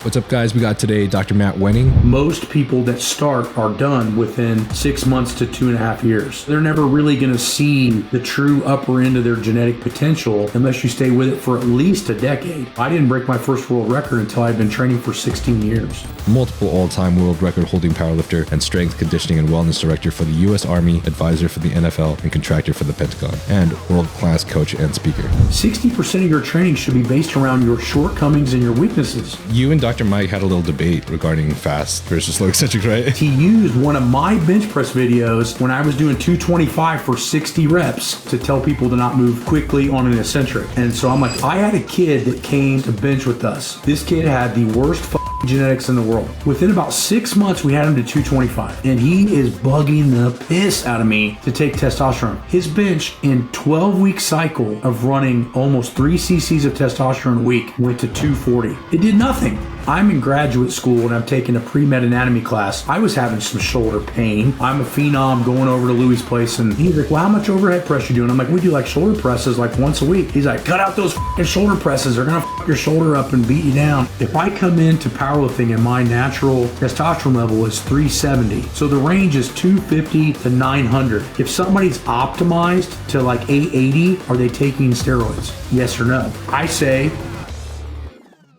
What's up, guys? We got today Dr. Matt Wenning. Most people that start are done within 6 months to 2.5 years. They're never really going to see the true upper end of their genetic potential unless you stay with it for at least a decade. I didn't break my first world record until I'd been training for 16 years. Multiple all-time world record holding powerlifter and strength, conditioning, and wellness director for the U.S. Army, advisor for the NFL, and contractor for the Pentagon, and world-class coach and speaker. 60% of your training should be based around your shortcomings and your weaknesses. You and Dr. Mike had a little debate regarding fast versus slow eccentrics, right? He used one of my bench press videos when I was doing 225 for 60 reps to tell people to not move quickly on an eccentric. And so I'm like, I had a kid that came to bench with us. This kid had the worst genetics in the world. Within about 6 months, we had him to 225, and he is bugging the piss out of me to take testosterone. His bench in 12-week cycle of running almost 3 cc's of testosterone a week went to 240. It did nothing. I'm in graduate school and I'm taking a pre-med anatomy class. I was having some shoulder pain. I'm a phenom going over to Louis' place, and he's like, well, how much overhead press you doing? I'm like, we do like shoulder presses like once a week. He's like, cut out those shoulder presses. They're gonna your shoulder up and beat you down. If I come into powerlifting and my natural testosterone level is 370, so the range is 250 to 900. If somebody's optimized to like 880, are they taking steroids? Yes or no? I say,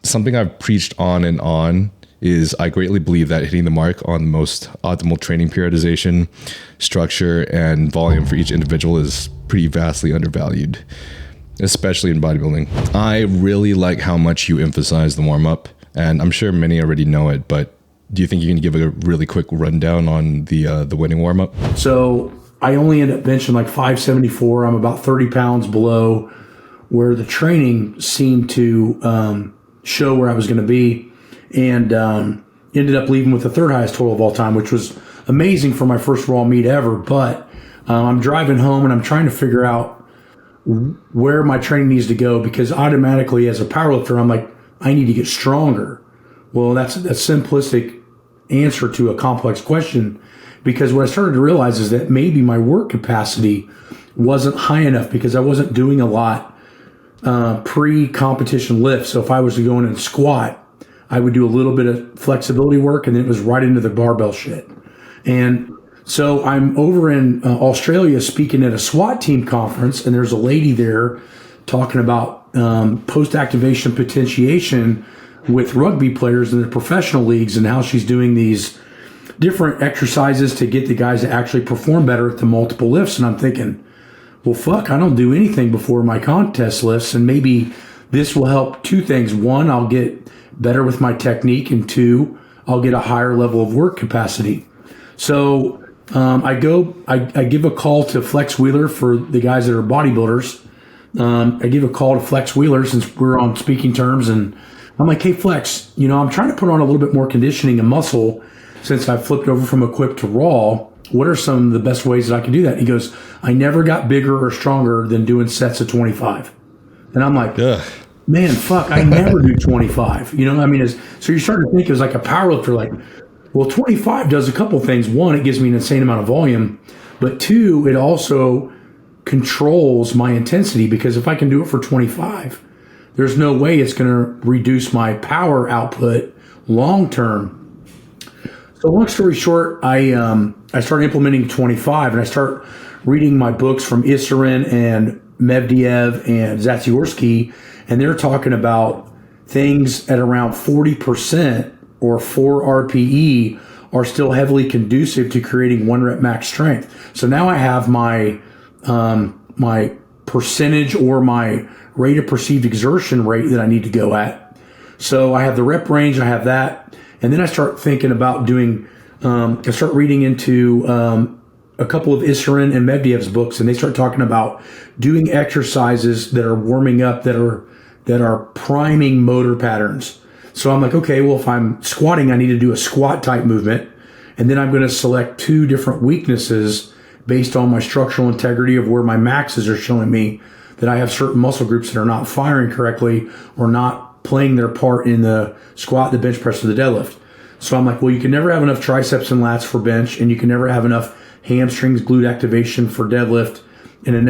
something I've preached on and on is I greatly believe that hitting the mark on the most optimal training periodization, structure, and volume for each individual is pretty vastly undervalued, especially in bodybuilding. I really like how much you emphasize the warm-up, and I'm sure many already know it, but do you think you can give a really quick rundown on the Wenning Warmup? So I only end up benching like 574. I'm about 30 pounds below where the training seemed to show where I was going to be, and ended up leaving with the third highest total of all time, which was amazing for my first raw meet ever. But I'm driving home and I'm trying to figure out where my training needs to go, because automatically as a powerlifter, I'm like, I need to get stronger. Well, that's a simplistic answer to a complex question, because what I started to realize is that maybe my work capacity wasn't high enough because I wasn't doing a lot pre-competition lift. So if I was to go in and squat, I would do a little bit of flexibility work, and then it was right into the barbell shit. And so I'm over in Australia speaking at a SWAT team conference, and there's a lady there talking about post-activation potentiation with rugby players in the professional leagues, and how she's doing these different exercises to get the guys to actually perform better at the multiple lifts. And I'm thinking, well, fuck, I don't do anything before my contest lifts, and maybe this will help two things. One, I'll get better with my technique, and two, I'll get a higher level of work capacity. So I give a call to Flex Wheeler for the guys that are bodybuilders. I give a call to Flex Wheeler since we're on speaking terms, and I'm like, hey, Flex, I'm trying to put on a little bit more conditioning and muscle since I flipped over from equipped to raw. What are some of the best ways that I can do that? He goes, I never got bigger or stronger than doing sets of 25. And I'm like, ugh. Man, fuck, I never do 25. You know what I mean? So you start to think as like a powerlifter, like, well, 25 does a couple things. One, it gives me an insane amount of volume. But two, it also controls my intensity, because if I can do it for 25, there's no way it's going to reduce my power output long term. So long story short, I started implementing 25, and I start reading my books from Israetel and Medvedev and Zatsiorsky, and they're talking about things at around 40% or 4 RPE are still heavily conducive to creating 1 rep max strength. So now I have my my percentage or my rate of perceived exertion rate that I need to go at. So I have the rep range, I have that. And then I start thinking about doing, I start reading into a couple of Israetel and Medvedev's books, and they start talking about doing exercises that are warming up, that are priming motor patterns. So I'm like, okay, well, if I'm squatting, I need to do a squat type movement. And then I'm going to select 2 different weaknesses based on my structural integrity of where my maxes are showing me that I have certain muscle groups that are not firing correctly or not playing their part in the squat, the bench press, or the deadlift. So I'm like, well, you can never have enough triceps and lats for bench, and you can never have enough hamstrings, glute activation for deadlift, and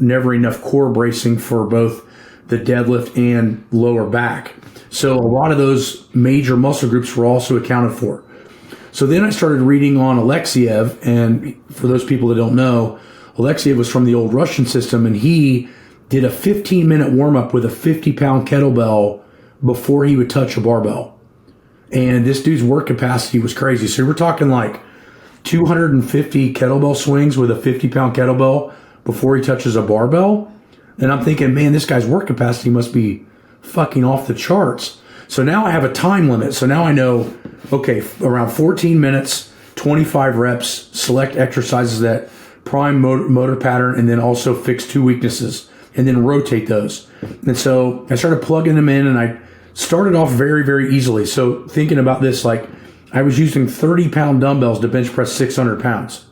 never enough core bracing for both the deadlift and lower back. So a lot of those major muscle groups were also accounted for. So then I started reading on Alexiev, and for those people that don't know, Alexiev was from the old Russian system, and he did a 15-minute warm-up with a 50-pound kettlebell before he would touch a barbell. And this dude's work capacity was crazy. So we're talking like 250 kettlebell swings with a 50-pound kettlebell before he touches a barbell. And I'm thinking, man, this guy's work capacity must be fucking off the charts. So now I have a time limit. So now I know, okay, around 14 minutes, 25 reps, select exercises that prime motor pattern, and then also fix 2 weaknesses, and then rotate those. And so I started plugging them in, and I started off very, very easily. So thinking about this, like I was using 30-pound dumbbells to bench press 600 pounds.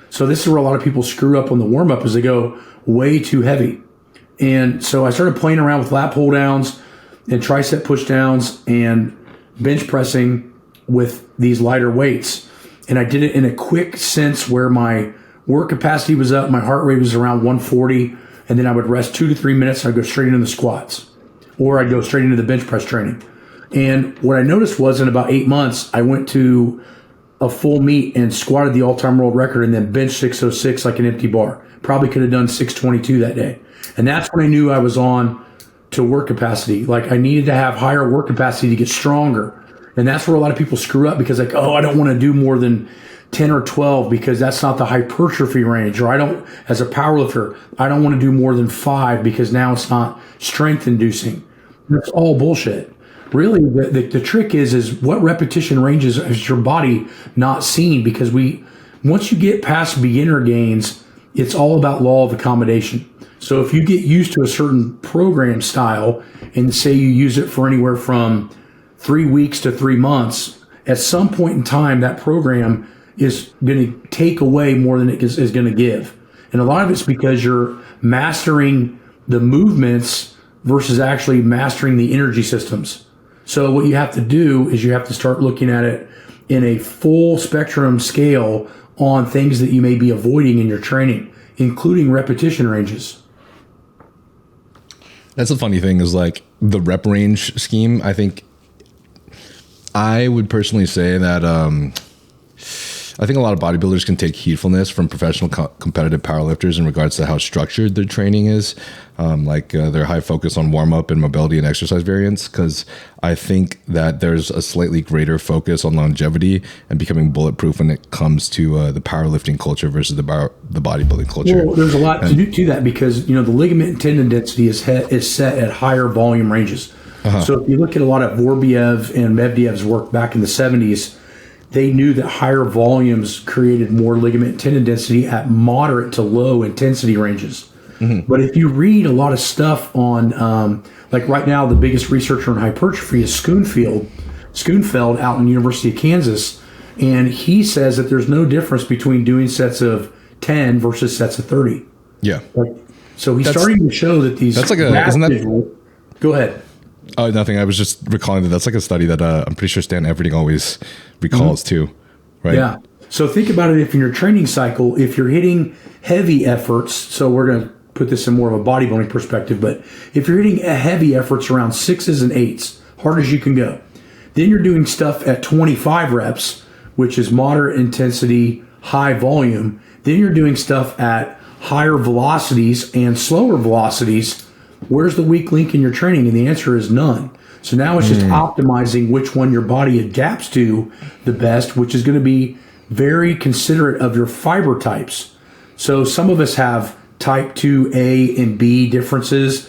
So this is where a lot of people screw up on the warm-up, is they go way too heavy. And so I started playing around with lat pull downs and tricep push downs and bench pressing with these lighter weights. And I did it in a quick sense where my work capacity was up, my heart rate was around 140, and then I would rest 2 to 3 minutes and I'd go straight into the squats, or I'd go straight into the bench press training. And what I noticed was in about 8 months, I went to a full meet and squatted the all-time world record and then bench 606 like an empty bar. Probably could have done 622 that day. And that's when I knew I was on to work capacity. Like I needed to have higher work capacity to get stronger. And that's where a lot of people screw up, because like, oh, I don't want to do more than 10 or 12 because that's not the hypertrophy range. Or I don't, as a powerlifter, I don't want to do more than 5 because now it's not strength inducing. That's all bullshit. Really, the trick is what repetition ranges has your body not seen? Because once you get past beginner gains, it's all about law of accommodation. So if you get used to a certain program style and say you use it for anywhere from 3 weeks to 3 months, at some point in time, that program is going to take away more than it is going to give. And a lot of it's because you're mastering the movements versus actually mastering the energy systems. So what you have to do is you have to start looking at it in a full spectrum scale on things that you may be avoiding in your training, including repetition ranges. That's the funny thing is like the rep range scheme. I think I would personally say that I think a lot of bodybuilders can take heedfulness from professional competitive powerlifters in regards to how structured their training is, like their high focus on warm-up and mobility and exercise variants, because I think that there's a slightly greater focus on longevity and becoming bulletproof when it comes to the powerlifting culture versus the bodybuilding culture. Well, there's a lot to do to that, because the ligament and tendon density is set at higher volume ranges. So if you look at a lot of Vorbiev and Medvedev's work back in the 70s, they knew that higher volumes created more ligament and tendon density at moderate to low intensity ranges. Mm-hmm. But if you read a lot of stuff on, like right now, the biggest researcher on hypertrophy is Schoenfeld out in the University of Kansas. And he says that there's no difference between doing sets of 10 versus sets of 30. Yeah. So he's starting to show that these... That's like isn't that... Go ahead. Oh, nothing. I was just recalling that's like a study that I'm pretty sure Stan Everding always recalls too, right? Yeah. So think about it, if in your training cycle, if you're hitting heavy efforts, so we're going to put this in more of a bodybuilding perspective, but if you're hitting heavy efforts around 6s and 8s, hard as you can go, then you're doing stuff at 25 reps, which is moderate intensity, high volume. Then you're doing stuff at higher velocities and slower velocities. Where's the weak link in your training? And the answer is none. So now it's just optimizing which one your body adapts to the best, which is going to be very considerate of your fiber types. So some of us have type 2A and B differences,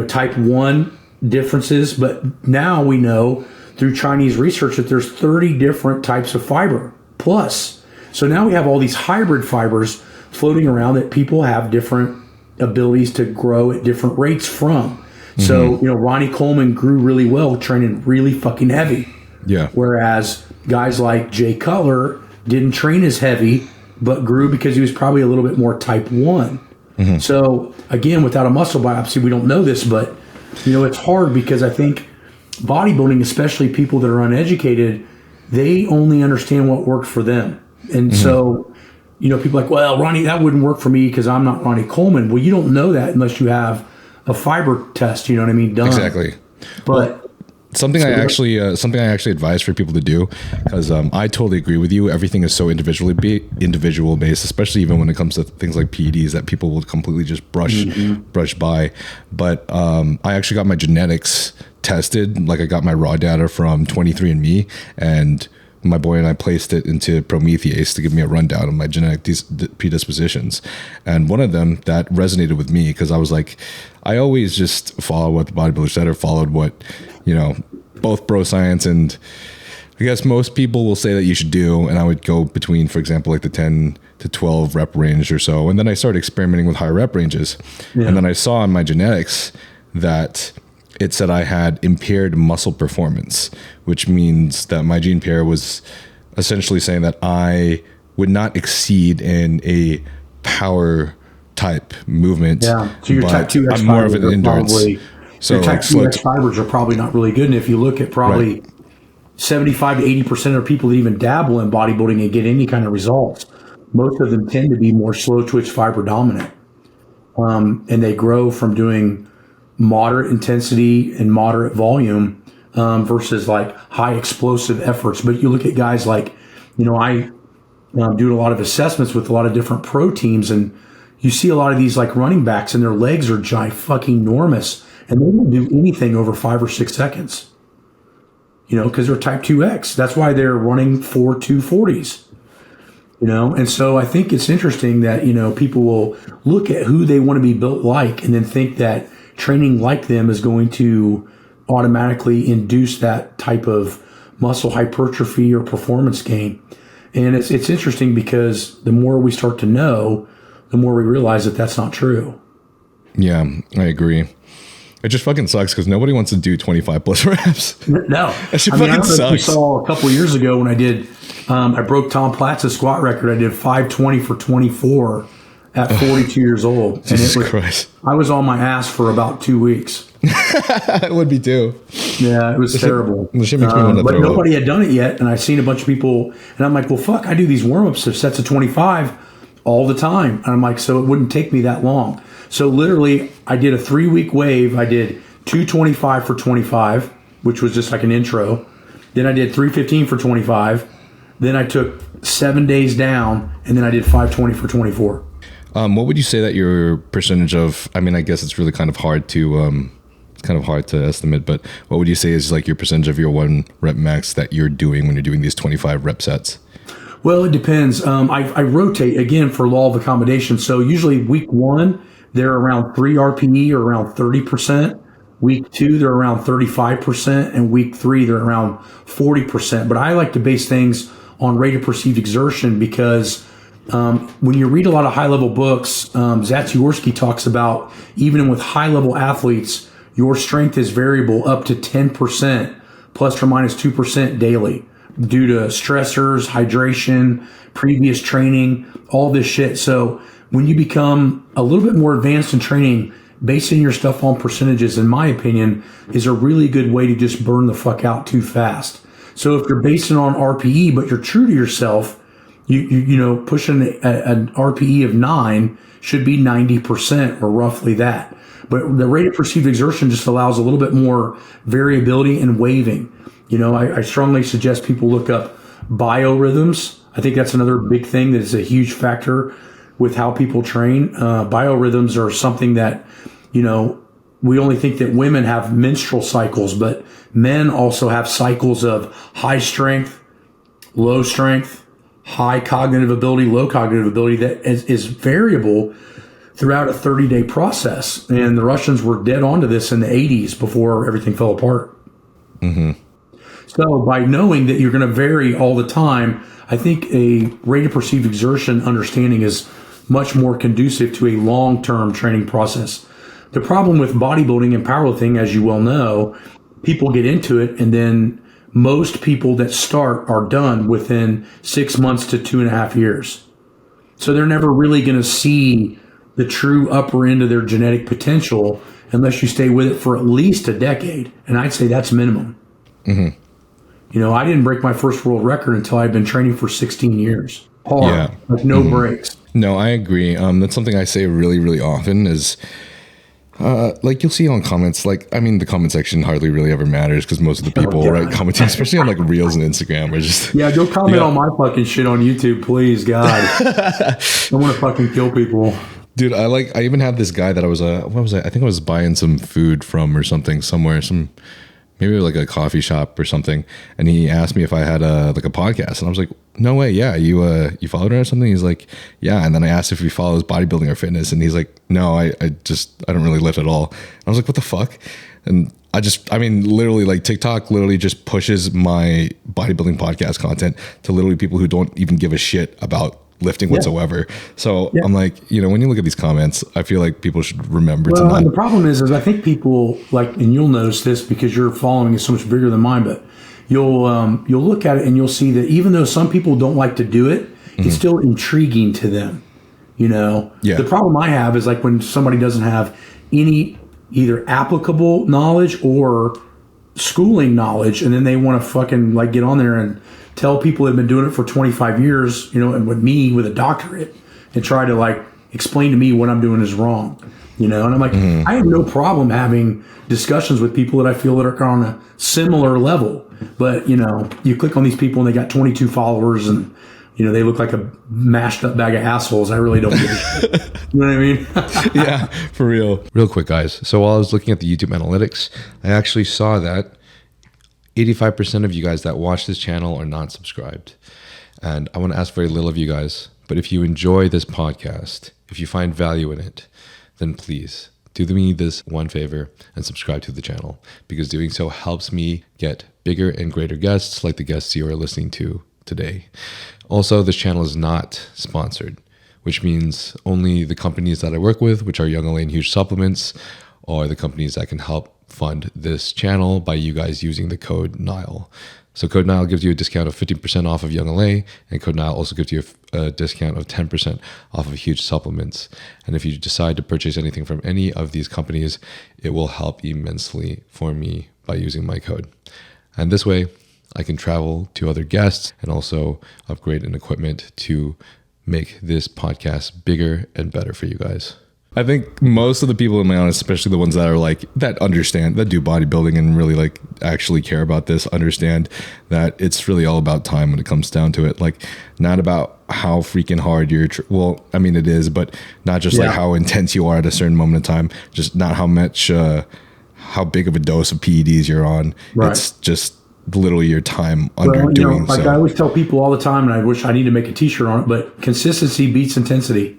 type 1 differences. But now we know through Chinese research that there's 30 different types of fiber plus. So now we have all these hybrid fibers floating around that people have different abilities to grow at different rates from. So, Ronnie Coleman grew really well training really fucking heavy. Yeah. Whereas guys like Jay Cutler didn't train as heavy, but grew because he was probably a little bit more type 1. So again, without a muscle biopsy, we don't know this, but it's hard because I think bodybuilding, especially people that are uneducated, they only understand what works for them. And so, people are like, well, Ronnie, that wouldn't work for me because I'm not Ronnie Coleman. Well, you don't know that unless you have a fiber test, done. Exactly. But Something I actually advise for people to do, because I totally agree with you. Everything is so individual based, especially even when it comes to things like PEDs that people will completely just brush by. But I actually got my genetics tested. Like I got my raw data from 23andMe, and my boy and I placed it into Prometheus to give me a rundown of my genetic predispositions. And one of them that resonated with me, because I was like, I always just follow what the bodybuilders said, or followed what, both bro science and I guess most people will say that you should do. And I would go between, for example, like the 10 to 12 rep range or so. And then I started experimenting with higher rep ranges. Yeah. And then I saw in my genetics that it said I had impaired muscle performance, which means that my gene pair was essentially saying that I would not exceed in a power type movement. Yeah, so your type 2X I'm more of an endurance. So your type 2X fibers are probably not really good. And if you look at probably 75 to 80% of people that even dabble in bodybuilding and get any kind of results, most of them tend to be more slow twitch fiber dominant. And they grow from doing moderate intensity and moderate volume versus like high explosive efforts. But you look at guys like, I do a lot of assessments with a lot of different pro teams, and you see a lot of these like running backs and their legs are fucking enormous, and they don't do anything over 5 or 6 seconds, because they're type 2X. That's why they're running 4.240s. And so I think it's interesting that, people will look at who they want to be built like and then think that training like them is going to automatically induce that type of muscle hypertrophy or performance gain. And it's interesting because the more we start to know, the more we realize that that's not true. Yeah, I agree. It just fucking sucks because nobody wants to do 25 plus reps. No. That shit fucking sucks. You saw a couple of years ago when I did, I broke Tom Platz's squat record. I did 520 for 24 at 42 years old. Jesus Christ. I was on my ass for about 2 weeks. It would be too. Yeah, it was terrible. The shit makes me want to but throw nobody up. had done it yet, and I've seen a bunch of people, and I'm like, well, fuck, I do these warm-ups of sets of 25 all the time. And I'm like, so it wouldn't take me that long. So literally, I did a 3-week wave. I did 225 for 25, which was just like an intro. Then I did 315 for 25. Then I took 7 days down, and then I did 520 for 24. What would you say that your percentage of, I guess it's really kind of hard to estimate, but what would you say is like your percentage of your 1 rep max that you're doing when you're doing these 25 rep sets? Well, it depends. I rotate again for law of accommodation. So usually week 1, they're around 3 RPE or around 30%. Week 2, they're around 35%. And week 3, they're around 40%. But I like to base things on rate of perceived exertion because when you read a lot of high-level books, Zatsiorsky talks about even with high-level athletes, your strength is variable up to 10%, plus or minus 2% daily due to stressors, hydration, previous training, all this shit. So when you become a little bit more advanced in training, basing your stuff on percentages, in my opinion, is a really good way to just burn the fuck out too fast. So if you're basing on RPE, but you're true to yourself, you pushing an RPE of 9 should be 90% or roughly that. But the rate of perceived exertion just allows a little bit more variability and waving. I strongly suggest people look up biorhythms. I think that's another big thing that is a huge factor with how people train. Biorhythms are something that, we only think that women have menstrual cycles, but men also have cycles of high strength, low strength, high cognitive ability, low cognitive ability that is variable throughout a 30-day process. And the Russians were dead onto this in the 80s before everything fell apart. Mm-hmm. So by knowing that you're going to vary all the time, I think a rate of perceived exertion understanding is much more conducive to a long-term training process. The problem with bodybuilding and powerlifting, as you well know, people get into it and then most people that start are done within 6 months to 2.5 years. So they're never really going to see the true upper end of their genetic potential unless you stay with it for at least a decade. And I'd say that's minimum. Mm-hmm. I didn't break my first world record until I'd been training for 16 years. Hard, like no breaks. No, I agree. That's something I say really, really often is Like you'll see on comments, like, I mean, the comment section hardly really ever matters because most of the people, right, commenting, especially on like Reels and Instagram, are just go comment on my fucking shit on YouTube, please, God. I want to fucking kill people. Dude, I even had this guy that I was what was I? I think I was buying some food from or something somewhere, maybe like a coffee shop or something, and he asked me if I had a podcast, and I was like, no way, yeah, you followed her or something? He's like, yeah, and then I asked if he follows bodybuilding or fitness, and he's like, no, I don't really lift at all. And I was like, what the fuck? And I mean, literally, like TikTok literally just pushes my bodybuilding podcast content to literally people who don't even give a shit about lifting whatsoever. So I'm like, when you look at these comments, I feel like people should remember to not. And the problem is I think people like, and you'll notice this because your following is so much bigger than mine, but you'll look at it and you'll see that even though some people don't like to do it, it's still intriguing to them. The problem I have is like when somebody doesn't have any either applicable knowledge or schooling knowledge, and then they want to fucking like get on there and tell people that have been doing it for 25 years, and with me with a doctorate, and try to like explain to me what I'm doing is wrong, and I'm like, I have no problem having discussions with people that I feel that are on a similar level, but you click on these people and they got 22 followers and they look like a mashed up bag of assholes. I really don't give a shit. You know what I mean? Yeah, for real. Real quick, guys. So while I was looking at the YouTube analytics, I actually saw that 85% of you guys that watch this channel are not subscribed. And I want to ask very little of you guys, but if you enjoy this podcast, if you find value in it, then please do me this one favor and subscribe to the channel, because doing so helps me get bigger and greater guests like the guests you are listening to today. Also, this channel is not sponsored, which means only the companies that I work with, which are Young LA and Huge Supplements, are the companies that can help fund this channel by you guys using the code NILE. So code NILE gives you a discount of 15% off of Young LA, and code NILE also gives you a discount of 10% off of Huge Supplements. And if you decide to purchase anything from any of these companies, it will help immensely for me by using my code. And this way, I can travel to other guests and also upgrade in equipment to make this podcast bigger and better for you guys. I think most of the people in my audience, especially the ones that are like, that understand, that do bodybuilding and really like actually care about this, understand that it's really all about time when it comes down to it. Like, not about how freaking hard you're, well, I mean, it is, but not just like how intense you are at a certain moment in time, just not how much, how big of a dose of PEDs you're on. Right. It's just literally your time under doing so. I always tell people all the time, and I wish I need to make a t-shirt on it, but consistency beats intensity.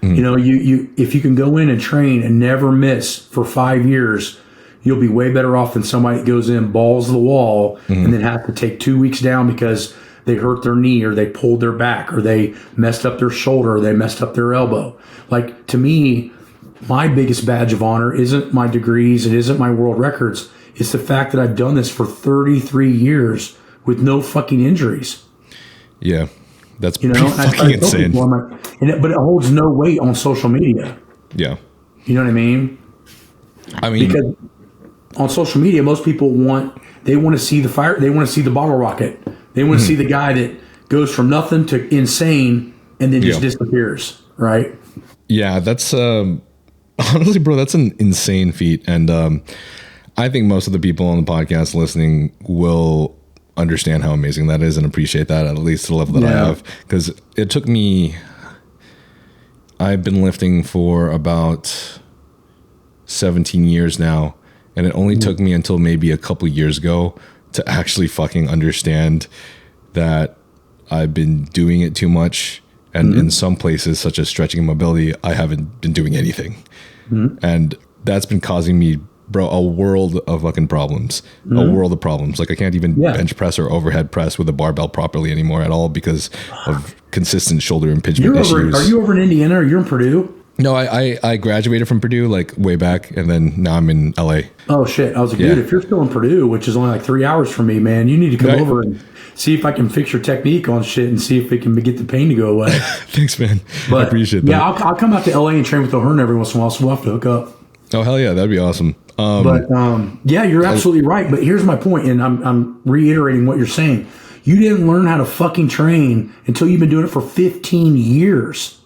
You if you can go in and train and never miss for 5 years, you'll be way better off than somebody that goes in, balls to the wall, and then have to take 2 weeks down because they hurt their knee or they pulled their back or they messed up their shoulder or they messed up their elbow. Like, to me, my biggest badge of honor isn't my degrees, it isn't my world records. It's the fact that I've done this for 33 years with no fucking injuries. Yeah. That's fucking insane. But it holds no weight on social media. Yeah. You know what I mean? Because on social media, most people want to see the fire. They want to see the bottle rocket. They want to see the guy that goes from nothing to insane and then just disappears. Right? Yeah. That's honestly, bro, that's an insane feat. And I think most of the people on the podcast listening will understand how amazing that is and appreciate that, at least to the level that I have, because it took me, I've been lifting for about 17 years now, and it only took me until maybe a couple years ago to actually fucking understand that I've been doing it too much, and in some places such as stretching and mobility, I haven't been doing anything, and that's been causing me, bro, a world of fucking problems. A world of problems. Like, I can't even bench press or overhead press with a barbell properly anymore at all because of consistent shoulder impingement issues. Are you over in Indiana or you're in Purdue? No, I graduated from Purdue like way back, and then now I'm in LA. Oh shit. I was like, dude, if you're still in Purdue, which is only like 3 hours from me, man, you need to come over and see if I can fix your technique on shit and see if we can get the pain to go away. Thanks, man. I appreciate that. Yeah, I'll come out to LA and train with O'Hearn every once in a while, so we'll have to hook up. Oh, hell yeah. That'd be awesome. Yeah, you're absolutely right. But here's my point, and I'm reiterating what you're saying. You didn't learn how to fucking train until you've been doing it for 15 years.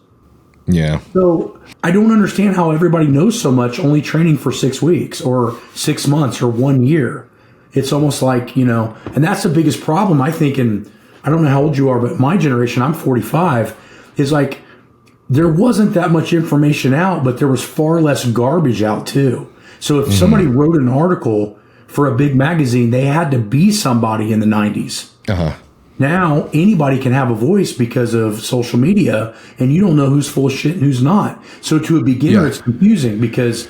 Yeah. So I don't understand how everybody knows so much only training for 6 weeks or 6 months or 1 year. It's almost like, and that's the biggest problem, I think, and I don't know how old you are, but my generation, I'm 45, is like there wasn't that much information out, but there was far less garbage out too. So if somebody wrote an article for a big magazine, they had to be somebody in the 90s. Now anybody can have a voice because of social media, and you don't know who's full of shit and who's not. So to a beginner, it's confusing because,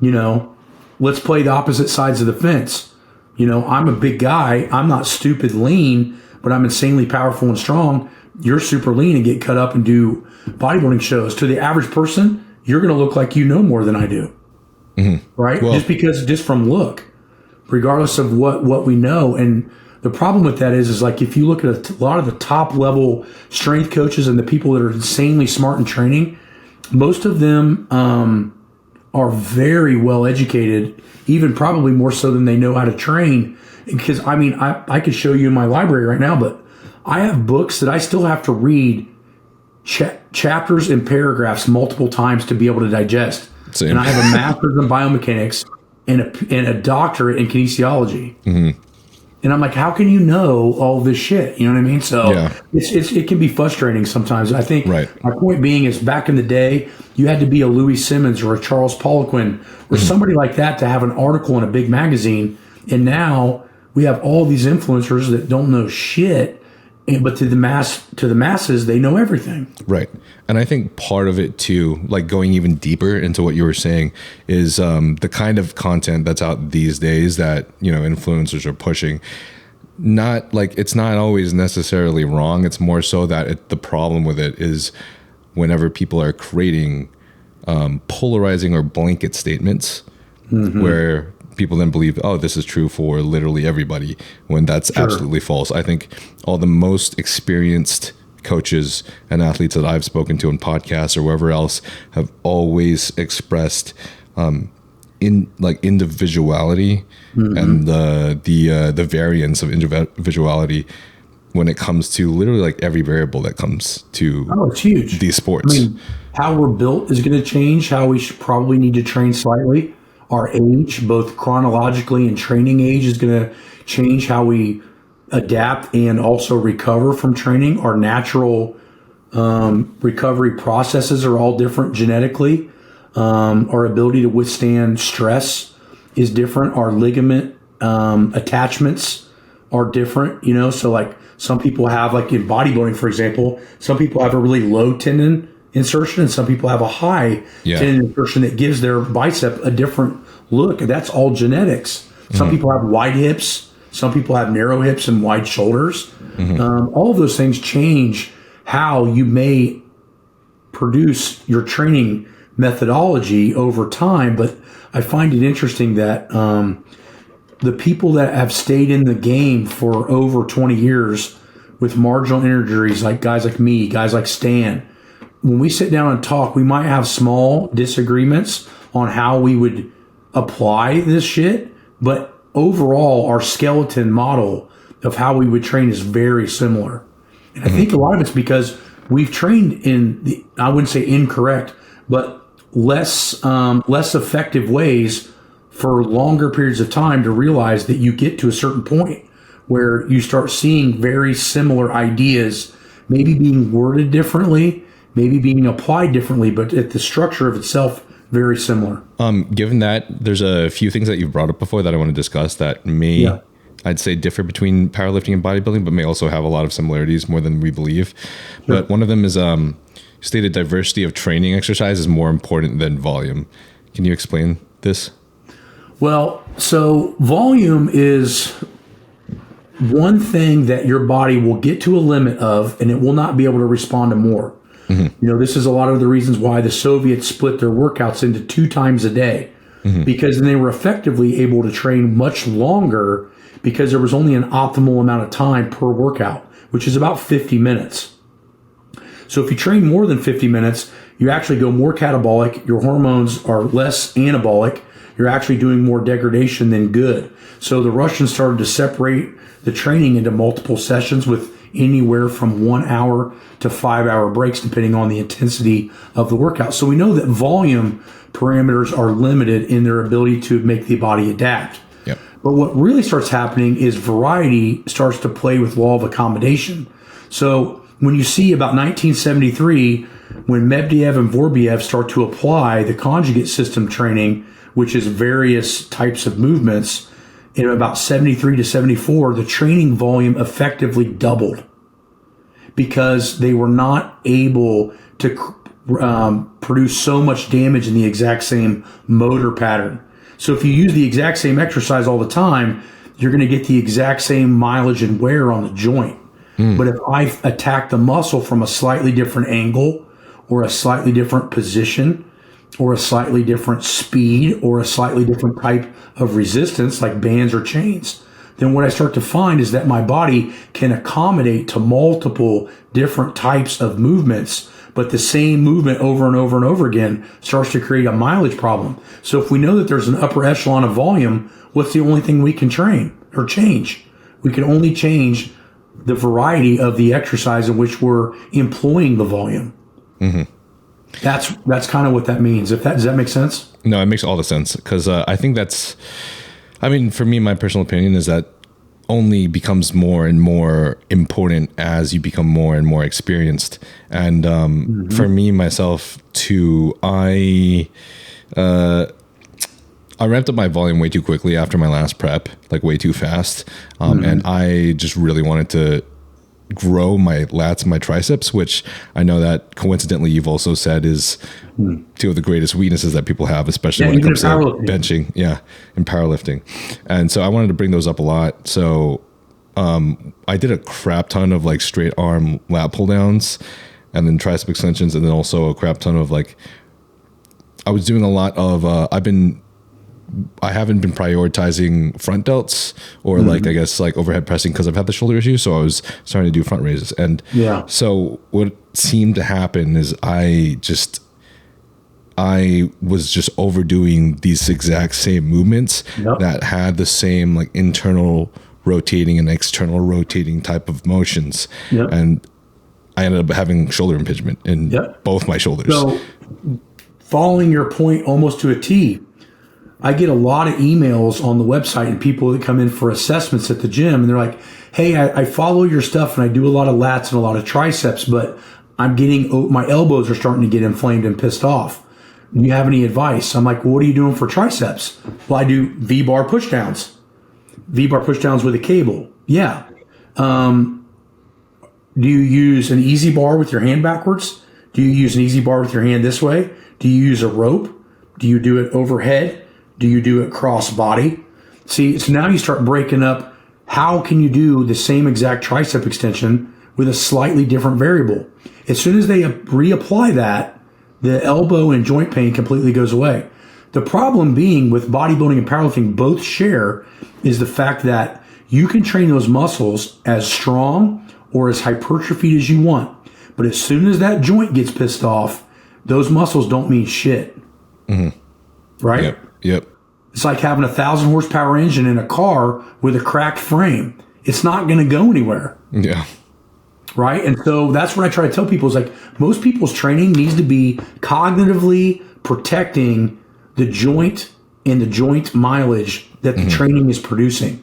let's play the opposite sides of the fence. I'm a big guy. I'm not stupid lean, but I'm insanely powerful and strong. You're super lean and get cut up and do bodybuilding shows. To the average person, you're going to look like you know more than I do. Right? Well, just from look, regardless of what we know. And the problem with that is like if you look at a lot of the top level strength coaches and the people that are insanely smart in training, most of them are very well educated, even probably more so than they know how to train. Because I could show you in my library right now, but I have books that I still have to read chapters and paragraphs multiple times to be able to digest. Same. And I have a master's in biomechanics and a doctorate in kinesiology. And I'm like, how can you know all this shit? You know what I mean? So it can be frustrating sometimes. I think my point being is back in the day, you had to be a Louis Simmons or a Charles Poliquin or somebody like that to have an article in a big magazine. And now we have all these influencers that don't know shit. But to the masses, they know everything. Right. And I think part of it too, like going even deeper into what you were saying, is the kind of content that's out these days that, influencers are pushing. Not like it's not always necessarily wrong. It's more so that the problem with it is whenever people are creating polarizing or blanket statements where people then believe, oh, this is true for literally everybody, when that's absolutely false. I think all the most experienced coaches and athletes that I've spoken to in podcasts or wherever else have always expressed individuality and the variance of individuality when it comes to literally like every variable that comes to it's huge. These sports. How we're built is going to change, how we should probably need to train slightly. Our age, both chronologically and training age, is going to change how we adapt and also recover from training. Our natural recovery processes are all different genetically. Our ability to withstand stress is different. Our ligament attachments are different, So like some people have, like in bodybuilding, for example, some people have a really low tendon insertion and some people have a high tendon insertion that gives their bicep a different look. And that's all genetics. Some people have wide hips. Some people have narrow hips and wide shoulders. All of those things change how you may produce your training methodology over time. But I find it interesting that the people that have stayed in the game for over 20 years with marginal injuries, like guys like me, guys like Stan, when we sit down and talk, we might have small disagreements on how we would apply this shit, but overall, our skeleton model of how we would train is very similar. And I think a lot of it's because we've trained in the, I wouldn't say incorrect, but less effective ways for longer periods of time to realize that you get to a certain point where you start seeing very similar ideas, maybe being worded differently, maybe being applied differently, but at the structure of itself, very similar. Given that, there's a few things that you've brought up before that I want to discuss that may, I'd say, differ between powerlifting and bodybuilding, but may also have a lot of similarities more than we believe. Sure. But one of them is stated diversity of training exercise is more important than volume. Can you explain this? Well, so volume is one thing that your body will get to a limit of, and it will not be able to respond to more. This is a lot of the reasons why the Soviets split their workouts into 2 times a day, because then they were effectively able to train much longer because there was only an optimal amount of time per workout, which is about 50 minutes. So if you train more than 50 minutes, you actually go more catabolic. Your hormones are less anabolic. you're actually doing more degradation than good. So the Russians started to separate the training into multiple sessions with anywhere from 1 hour to 5 hour breaks, depending on the intensity of the workout. So we know that volume parameters are limited in their ability to make the body adapt. Yep. But what really starts happening is variety starts to play with law of accommodation. So when you see about 1973, when Medvedev and Vorbiev start to apply the conjugate system training, which is various types of movements, in about 73 to 74, the training volume effectively doubled because they were not able to produce so much damage in the exact same motor pattern. So if you use the exact same exercise all the time, you're going to get the exact same mileage and wear on the joint. But if I attack the muscle from a slightly different angle or a slightly different position or a slightly different speed or a slightly different type of resistance like bands or chains, then what I start to find is that my body can accommodate to multiple different types of movements, but the same movement over and over and over again starts to create a mileage problem. So if we know that there's an upper echelon of volume, what's the only thing we can train or change? We can only change the variety of the exercise in which we're employing the volume. That's kind of what that means. Does that make sense? No, it makes all the sense because I think for me, my personal opinion is that only becomes more and more important as you become more and more experienced. And for me, myself too, I ramped up my volume way too quickly after my last prep, like way too fast. And I just really wanted to grow my lats and my triceps, which I know that coincidentally you've also said is two of the greatest weaknesses that people have, especially when it comes to benching. Yeah, in powerlifting. And so I wanted to bring those up a lot. So I did a crap ton of like straight arm lat pull downs and then tricep extensions, and then also a crap ton of like, I was doing a lot of, I haven't been prioritizing front delts or like, I guess like overhead pressing because I've had the shoulder issue. So I was starting to do front raises. And so what seemed to happen is I was just overdoing these exact same movements that had the same like internal rotating and external rotating type of motions. And I ended up having shoulder impingement in both my shoulders. So following your point almost to a T, I get a lot of emails on the website and people that come in for assessments at the gym and they're like, hey, I follow your stuff and I do a lot of lats and a lot of triceps, but my elbows are starting to get inflamed and pissed off. Do you have any advice? I'm like, well, what are you doing for triceps? Well, I do V-bar pushdowns. V-bar pushdowns with a cable. Yeah. Do you use an easy bar with your hand backwards? Do you use an easy bar with your hand this way? Do you use a rope? Do you do it overhead? Do you do it cross body? See, so now you start breaking up. How can you do the same exact tricep extension with a slightly different variable? As soon as they reapply that, the elbow and joint pain completely goes away. The problem being with bodybuilding and powerlifting both share is the fact that you can train those muscles as strong or as hypertrophied as you want. But as soon as that joint gets pissed off, those muscles don't mean shit. Right? Yep. It's like having a 1,000 horsepower engine in a car with a cracked frame. It's not going to go anywhere. Yeah. Right? And so that's what I try to tell people is like most people's training needs to be cognitively protecting the joint and the joint mileage that the training is producing.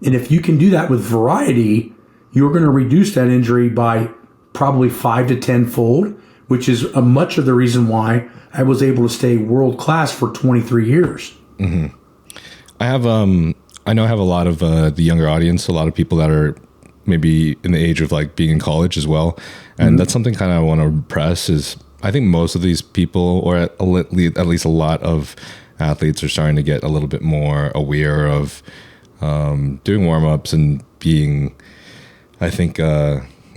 And if you can do that with variety, you're going to reduce that injury by probably 5 to 10 fold, which is much of the reason why I was able to stay world class for 23 years. I have, I know I have a lot of the younger audience, a lot of people that are maybe in the age of like being in college as well. And that's something kind of I want to press is I think most of these people, or at least a lot of athletes, are starting to get a little bit more aware of doing warm-ups and being, I think,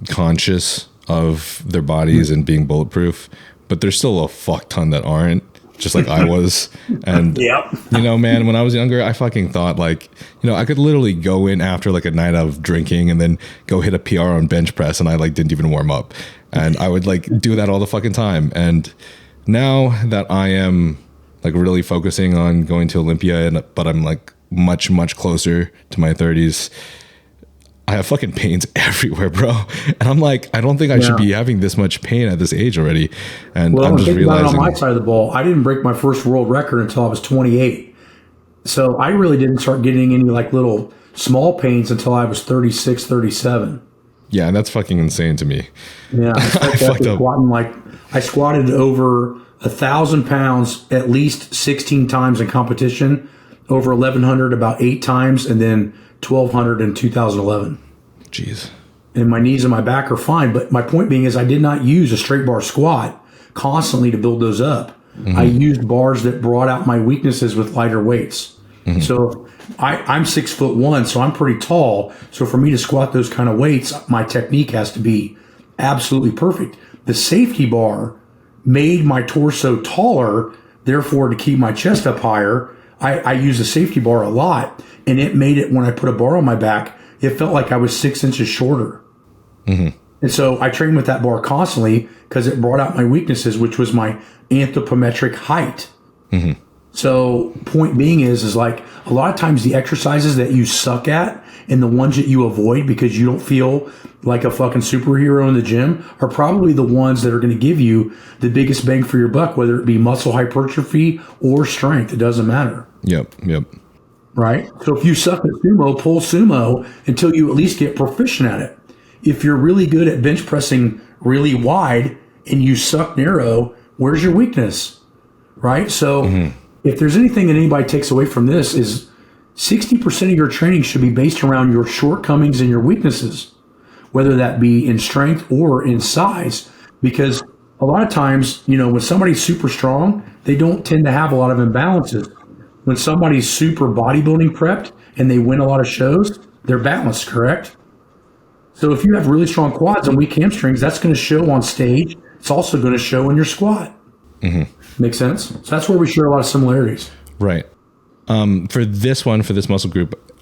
conscious of their bodies and being bulletproof. But there's still a fuck ton that aren't, just like I was. And, you know, man, when I was younger, I fucking thought like, you know, I could literally go in after like a night of drinking and then go hit a PR on bench press and I like didn't even warm up. And I would like do that all the fucking time. And now that I am like really focusing on going to Olympia, but I'm like much, much closer to my 30s. I have fucking pains everywhere, bro. And I'm like, I don't think I should be having this much pain at this age already. And I'm just realizing, on my side of the ball, I didn't break my first world record until I was 28. So I really didn't start getting any like little small pains until I was 36, 37. Yeah, that's fucking insane to me. Yeah, I fucked up. I squatted over 1,000 pounds at least 16 times in competition, over 1,100 about 8 times, and then 1,200 in 2011. Jeez. And my knees and my back are fine. But my point being is I did not use a straight bar squat constantly to build those up. I used bars that brought out my weaknesses with lighter weights. So I'm 6'1", so I'm pretty tall. So for me to squat those kind of weights, my technique has to be absolutely perfect. The safety bar made my torso taller, therefore to keep my chest up higher, I use the safety bar a lot, and it made it, when I put a bar on my back, it felt like I was 6 inches shorter. And so I trained with that bar constantly because it brought out my weaknesses, which was my anthropometric height. So point being is like a lot of times the exercises that you suck at and the ones that you avoid because you don't feel like a fucking superhero in the gym are probably the ones that are going to give you the biggest bang for your buck, whether it be muscle hypertrophy or strength. It doesn't matter. Yep. Right? So if you suck at sumo, pull sumo until you at least get proficient at it. If you're really good at bench pressing really wide and you suck narrow, where's your weakness? Right? So if there's anything that anybody takes away from this is 60% of your training should be based around your shortcomings and your weaknesses, whether that be in strength or in size, because a lot of times, when somebody's super strong, they don't tend to have a lot of imbalances. When somebody's super bodybuilding prepped and they win a lot of shows, they're balanced, correct? So if you have really strong quads and weak hamstrings, that's going to show on stage. It's also going to show in your squat. Make sense? So that's where we share a lot of similarities. Right. For this muscle group,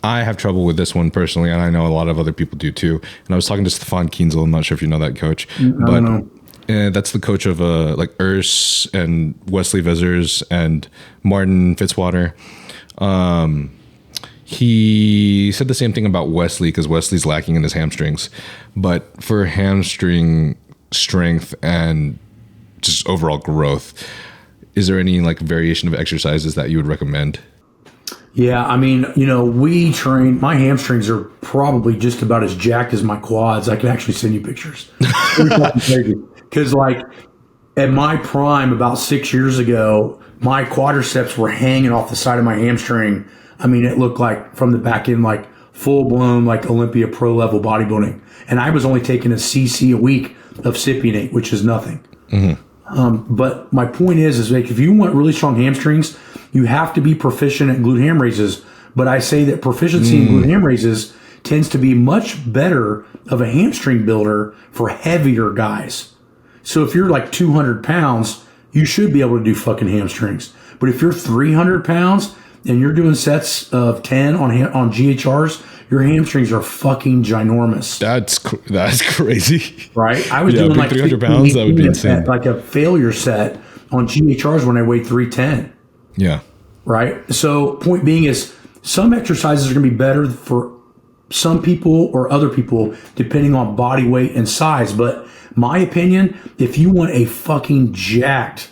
I have trouble with this one personally, and I know a lot of other people do too. And I was talking to Stefan Kienzel. I'm not sure if you know that coach, but that's the coach of like Urs and Wesley Vizers and Martin Fitzwater. He said the same thing about Wesley because Wesley's lacking in his hamstrings. But for hamstring strength and just overall growth, is there any like variation of exercises that you would recommend? Yeah, I mean, we train, my hamstrings are probably just about as jacked as my quads. I can actually send you pictures. Because like at my prime about 6 years ago, my quadriceps were hanging off the side of my hamstring. I mean, it looked like from the back end, like full blown, like Olympia pro level bodybuilding. And I was only taking a cc a week of cypionate, which is nothing. But my point is like, if you want really strong hamstrings, you have to be proficient at glute ham raises. But I say that proficiency in glute ham raises tends to be much better of a hamstring builder for heavier guys. So if you're like 200 pounds, you should be able to do fucking hamstrings. But if you're 300 pounds and you're doing sets of 10 on GHRs, your hamstrings are fucking ginormous. That's crazy. Right? I was doing like 300 pounds. That would be insane. Like a failure set on GHRs when I weighed 310. Yeah. Right? So point being is some exercises are going to be better for some people or other people depending on body weight and size. But my opinion, if you want a fucking jacked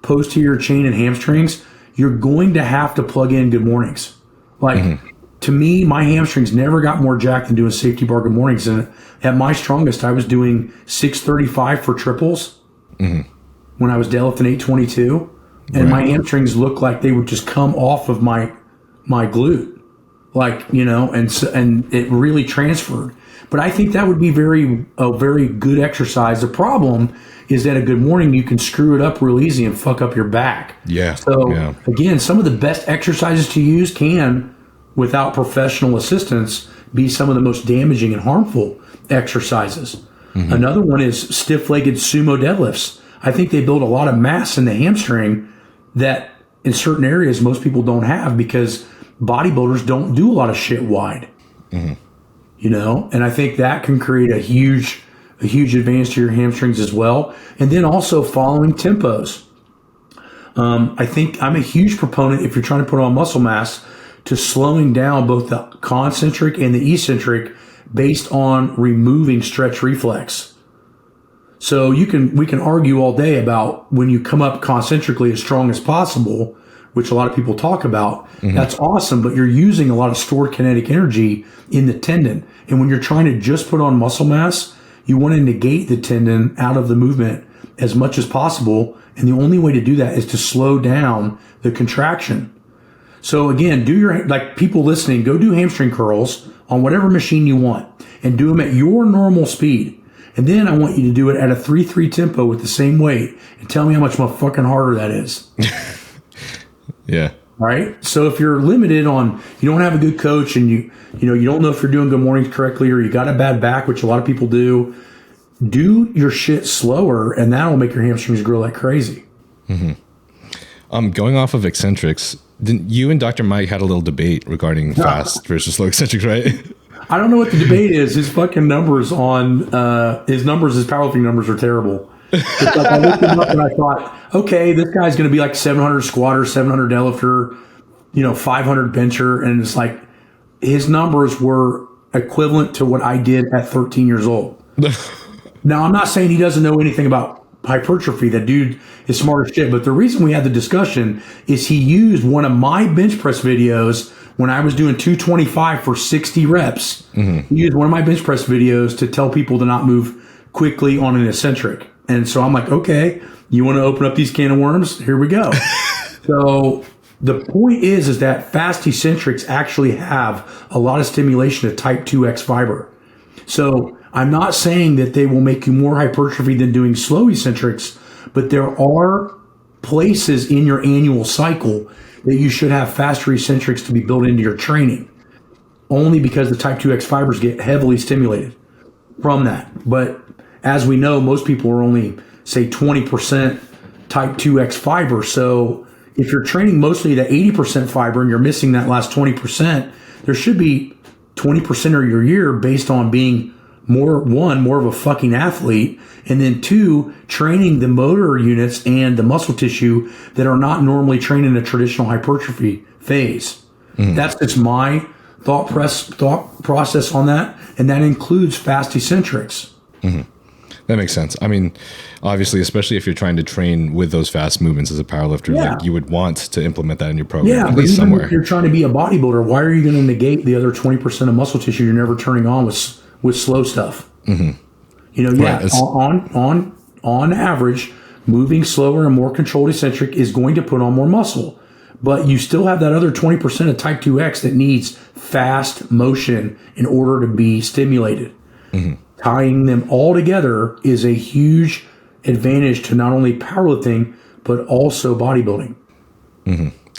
posterior chain and hamstrings, you're going to have to plug in good mornings. Like to me, my hamstrings never got more jacked than doing safety bar good mornings. And at my strongest, I was doing 635 for triples when I was deadlifting 822. And my hamstrings looked like they would just come off of my glute. Like, and it really transferred. But I think that would be a very good exercise. The problem is that a good morning, you can screw it up real easy and fuck up your back. Yeah. So again, some of the best exercises to use can, without professional assistance, be some of the most damaging and harmful exercises. Another one is stiff-legged sumo deadlifts. I think they build a lot of mass in the hamstring that in certain areas most people don't have because bodybuilders don't do a lot of shit wide. And I think that can create a huge advantage to your hamstrings as well. And then also following tempos. I think I'm a huge proponent, if you're trying to put on muscle mass, to slowing down both the concentric and the eccentric based on removing stretch reflex. So we can argue all day about when you come up concentrically as strong as possible, which a lot of people talk about. That's awesome, but you're using a lot of stored kinetic energy in the tendon. And when you're trying to just put on muscle mass, you want to negate the tendon out of the movement as much as possible. And the only way to do that is to slow down the contraction. So again, like people listening, go do hamstring curls on whatever machine you want and do them at your normal speed. And then I want you to do it at a 3-3 tempo with the same weight and tell me how much fucking harder that is. Yeah. All right. So if you're limited on, you don't have a good coach and you don't know if you're doing good mornings correctly or you got a bad back, which a lot of people do your shit slower and that'll make your hamstrings grow like crazy. Going off of eccentrics, you and Dr. Mike had a little debate regarding fast versus slow eccentrics, right? I don't know what the debate is. His fucking numbers on his powerlifting numbers are terrible. It's like I looked him up and I thought, okay, this guy's going to be like 700 squatter, 700 deadlifter, 500 bencher, and it's like his numbers were equivalent to what I did at 13 years old. Now, I'm not saying he doesn't know anything about hypertrophy. That dude is smart as shit. But the reason we had the discussion is he used one of my bench press videos when I was doing 225 for 60 reps. He used one of my bench press videos to tell people to not move quickly on an eccentric. And so I'm like, okay, you want to open up these can of worms? Here we go. So the point is that fast eccentrics actually have a lot of stimulation of type 2X fiber. So I'm not saying that they will make you more hypertrophy than doing slow eccentrics, but there are places in your annual cycle that you should have faster eccentrics to be built into your training, only because the type 2X fibers get heavily stimulated from that. But as we know, most people are only, say, 20% type 2X fiber. So if you're training mostly at 80% fiber and you're missing that last 20%, there should be 20% of your year based on being more of a fucking athlete, and then 2, training the motor units and the muscle tissue that are not normally trained in a traditional hypertrophy phase. That's just my thought process on that, and that includes fast eccentrics. That makes sense. I mean, obviously, especially if you're trying to train with those fast movements as a powerlifter, like you would want to implement that in your program, at least somewhere. If you're trying to be a bodybuilder, why are you going to negate the other 20% of muscle tissue you're never turning on with slow stuff? Right. On average, moving slower and more controlled eccentric is going to put on more muscle, but you still have that other 20% of type 2X that needs fast motion in order to be stimulated. Tying them all together is a huge advantage to not only powerlifting, but also bodybuilding.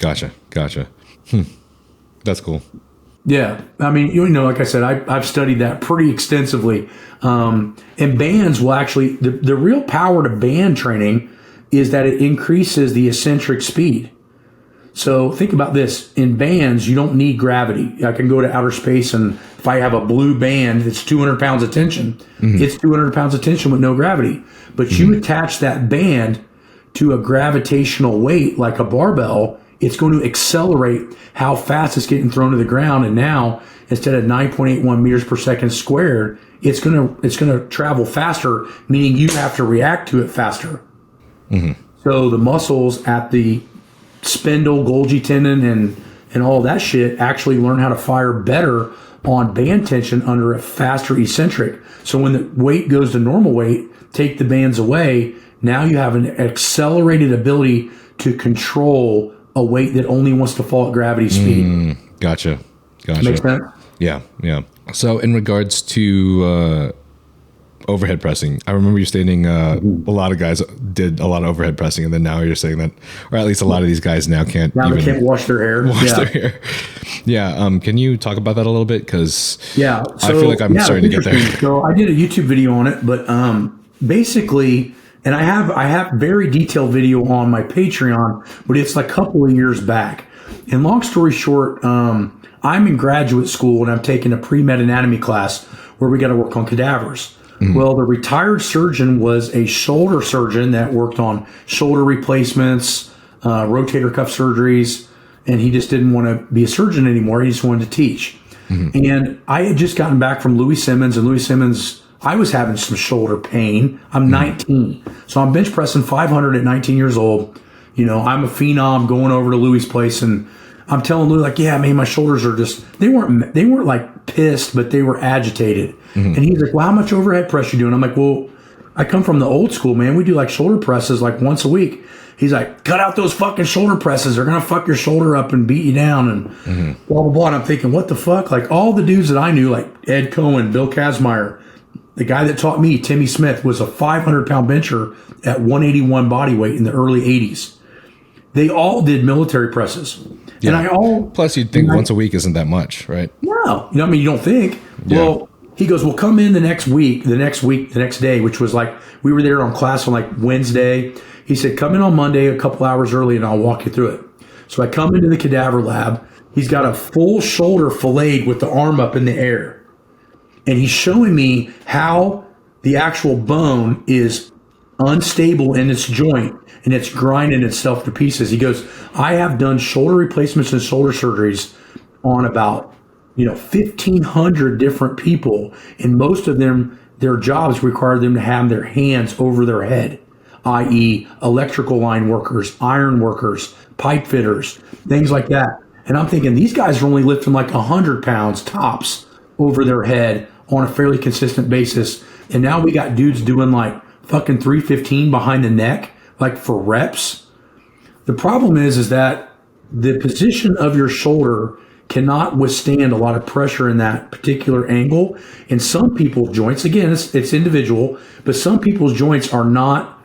Gotcha. That's cool. Yeah. I mean, like I said, I've studied that pretty extensively. And bands will actually, the real power to band training is that it increases the eccentric speed. So think about this. In bands, you don't need gravity. I can go to outer space, and if I have a blue band that's 200 pounds of tension, it's 200 pounds of tension with no gravity. But you attach that band to a gravitational weight like a barbell, it's going to accelerate how fast it's getting thrown to the ground. And now, instead of 9.81 meters per second squared, it's going to travel faster, meaning you have to react to it faster. So the muscles at the spindle, Golgi tendon, and all that shit actually learn how to fire better on band tension under a faster eccentric. So when the weight goes to normal weight, take the bands away, now you have an accelerated ability to control a weight that only wants to fall at gravity speed. Gotcha. Makes sense? Yeah. So in regards to overhead pressing, I remember you stating a lot of guys did a lot of overhead pressing, and then now you're saying that, or at least a lot of these guys now can't wash their hair. Yeah. Can you talk about that a little bit? Because I feel like I'm starting to get there. So I did a YouTube video on it, but basically, and I have very detailed video on my Patreon, but it's like a couple of years back. And long story short, I'm in graduate school and I'm taking a pre-med anatomy class where we got to work on cadavers. Well, the retired surgeon was a shoulder surgeon that worked on shoulder replacements, rotator cuff surgeries, and he just didn't want to be a surgeon anymore. He just wanted to teach. And I had just gotten back from Louis Simmons, and Louis Simmons, I was having some shoulder pain. I'm 19. So I'm bench pressing 500 at 19 years old. You know, I'm a phenom going over to Louis' place, and I'm telling Louis, like, yeah, man, my shoulders are just, they weren't like pissed, but they were agitated. And he's like, well, how much overhead press you doing? I'm like, well, I come from the old school, man. We do like shoulder presses like once a week. He's like, cut out those fucking shoulder presses. They're going to fuck your shoulder up and beat you down and blah, blah, blah. And I'm thinking, what the fuck? Like all the dudes that I knew, like Ed Cohen, Bill Kazmaier, the guy that taught me, Timmy Smith, was a 500-pound bencher at 181 body weight in the early 80s. They all did military presses. Yeah. And Plus, you'd think once a week isn't that much, right? No. You know, I mean, you don't think. Yeah. Well, he goes, well, come in the next day, which was like, we were there on class on like Wednesday. He said, come in on Monday a couple hours early and I'll walk you through it. So I come into the cadaver lab. He's got a full shoulder filleted with the arm up in the air. And he's showing me how the actual bone is unstable in its joint and it's grinding itself to pieces. He goes, I have done shoulder replacements and shoulder surgeries on about 1,500 different people, and most of them, their jobs require them to have their hands over their head, i.e. electrical line workers, iron workers, pipe fitters, things like that. And I'm thinking these guys are only lifting like 100 pounds tops over their head on a fairly consistent basis. And now we got dudes doing like fucking 315 behind the neck, like for reps. The problem is that the position of your shoulder cannot withstand a lot of pressure in that particular angle. And some people's joints, again, it's individual, but some people's joints are not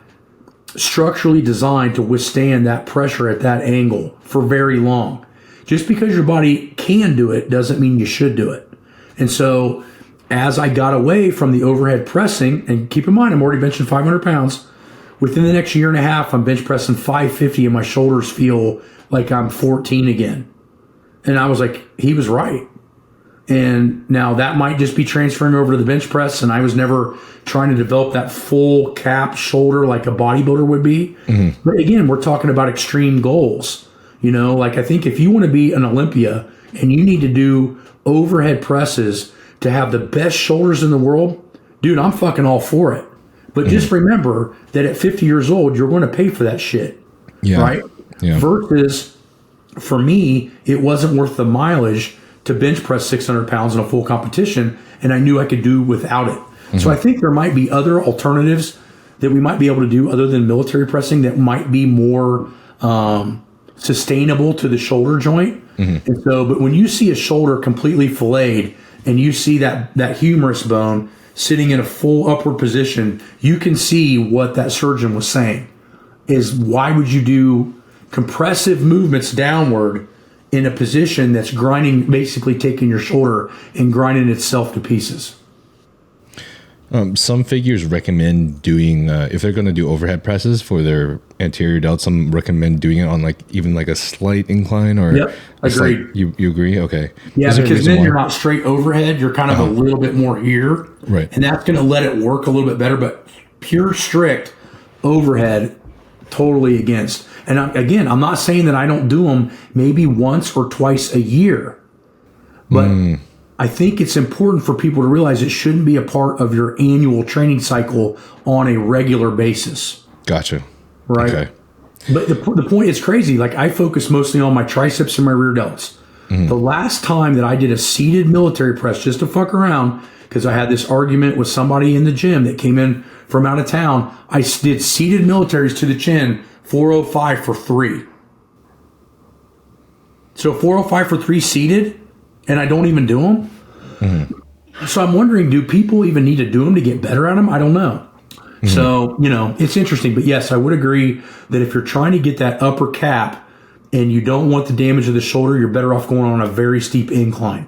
structurally designed to withstand that pressure at that angle for very long. Just because your body can do it doesn't mean you should do it. And so as I got away from the overhead pressing, and keep in mind, I'm already benching 500 pounds. Within the next year and a half, I'm bench pressing 550 and my shoulders feel like I'm 14 again. And I was like, he was right. And now that might just be transferring over to the bench press. And I was never trying to develop that full cap shoulder like a bodybuilder would be. But again, we're talking about extreme goals. Like I think if you want to be an Olympia and you need to do overhead presses to have the best shoulders in the world, dude, I'm fucking all for it. But just remember that at 50 years old, you're going to pay for that shit. Yeah. Right? Yeah. Versus, for me, it wasn't worth the mileage to bench press 600 pounds in a full competition, and I knew I could do without it. So I think there might be other alternatives that we might be able to do other than military pressing that might be more sustainable to the shoulder joint. And so, but when you see a shoulder completely filleted and you see that humerus bone sitting in a full upward position, you can see what that surgeon was saying is, why would you do compressive movements downward in a position that's grinding, basically taking your shoulder and grinding itself to pieces? Some figures recommend doing, if they're going to do overhead presses for their anterior delt, some recommend doing it on like even like a slight incline or. Yep, agreed. You agree? Okay. Yeah, because then you're not straight overhead. You're kind of a little bit more here. Right. And that's going to let it work a little bit better, but pure strict overhead, totally against. And I'm not saying that I don't do them maybe once or twice a year, but I think it's important for people to realize it shouldn't be a part of your annual training cycle on a regular basis. Gotcha. Right. Okay. But the point is crazy. Like I focus mostly on my triceps and my rear delts. The last time that I did a seated military press just to fuck around, because I had this argument with somebody in the gym that came in from out of town, I did seated militaries to the chin, 405 for 3. So 405 for 3 seated, and I don't even do them. So I'm wondering, do people even need to do them to get better at them? I don't know. So, it's interesting. But yes, I would agree that if you're trying to get that upper cap and you don't want the damage of the shoulder, you're better off going on a very steep incline.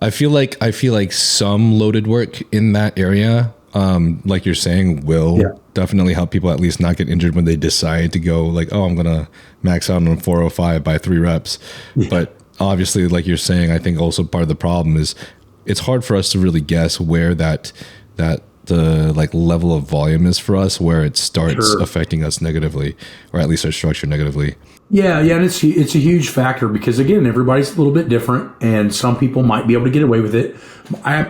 I feel like some loaded work in that area, like you're saying, will definitely help people at least not get injured when they decide to go like, oh, I'm going to max out on 405 by 3 reps. But obviously, like you're saying, I think also part of the problem is it's hard for us to really guess where that the like level of volume is for us, where it starts Sure. affecting us negatively, or at least our structure negatively. Yeah, and it's a huge factor because again, everybody's a little bit different, and some people might be able to get away with it.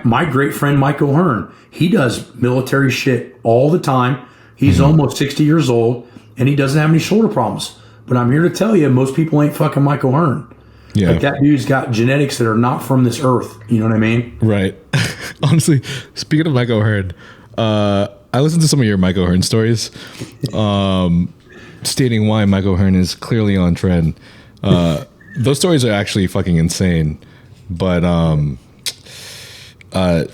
My great friend Mike O'Hearn, he does military shit all the time. He's almost 60 years old, and he doesn't have any shoulder problems. But I'm here to tell you, most people ain't fucking Mike O'Hearn. Yeah, Like that dude's got genetics that are not from this earth. You know what I mean? right. Honestly, speaking of Mike O'Hearn, I listened to some of your Mike O'Hearn stories, stating why Mike O'Hearn is clearly on Tren. Those stories are actually fucking insane, but I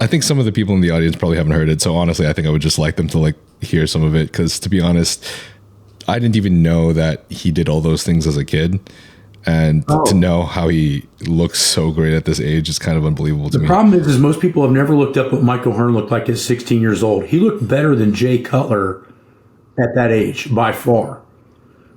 think some of the people in the audience probably haven't heard it. So honestly, I think I would just like them to like hear some of it, because to be honest, I didn't even know that he did all those things as a kid. And to know how he looks so great at this age is kind of unbelievable to me. The problem is most people have never looked up what Mike O'Hearn looked like at 16 years old. He looked better than Jay Cutler at that age by far.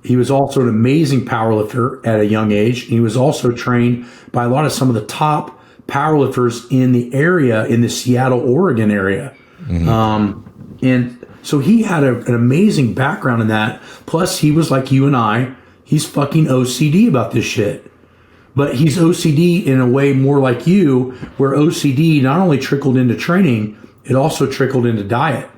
He was also an amazing powerlifter at a young age. He was also trained by a lot of some of the top powerlifters in the area, in the Seattle, Oregon area. And so he had an amazing background in that. Plus, he was like you and I. He's fucking OCD about this shit. But he's OCD in a way more like you, where OCD not only trickled into training, it also trickled into diet.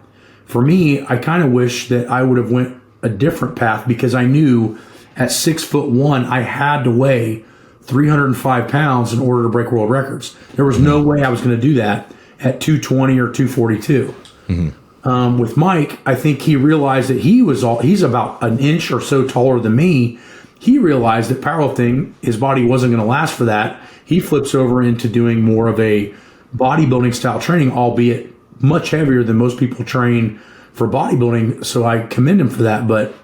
For me, I kind of wish that I would have went a different path, because I knew at 6'1", I had to weigh 305 pounds in order to break world records. There was no way I was going to do that at 220 or 242. With Mike, I think he realized that he's about an inch or so taller than me. He realized that powerlifting, his body wasn't going to last for that. He flips over into doing more of a bodybuilding style training, albeit much heavier than most people train for bodybuilding. So I commend him for that. But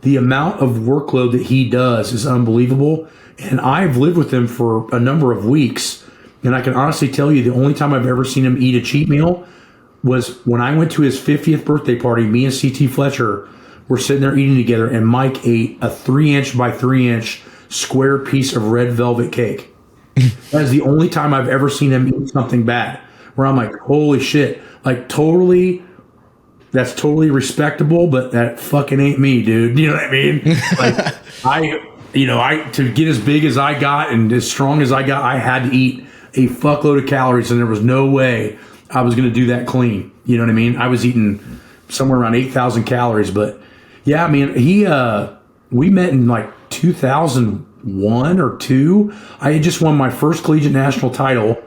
the amount of workload that he does is unbelievable. And I've lived with him for a number of weeks. And I can honestly tell you, the only time I've ever seen him eat a cheat meal was when I went to his 50th birthday party. Me and CT Fletcher were sitting there eating together, and Mike ate a 3-inch by 3-inch square piece of red velvet cake. That is the only time I've ever seen him eat something bad, where I'm like, holy shit, like that's totally respectable, but that fucking ain't me, dude. You know what I mean? Like I to get as big as I got and as strong as I got, I had to eat a fuckload of calories, and there was no way I was going to do that clean. You know what I mean? I was eating somewhere around 8,000 calories. But yeah, I mean, we met in like 2001 or 2. I had just won my first collegiate national title.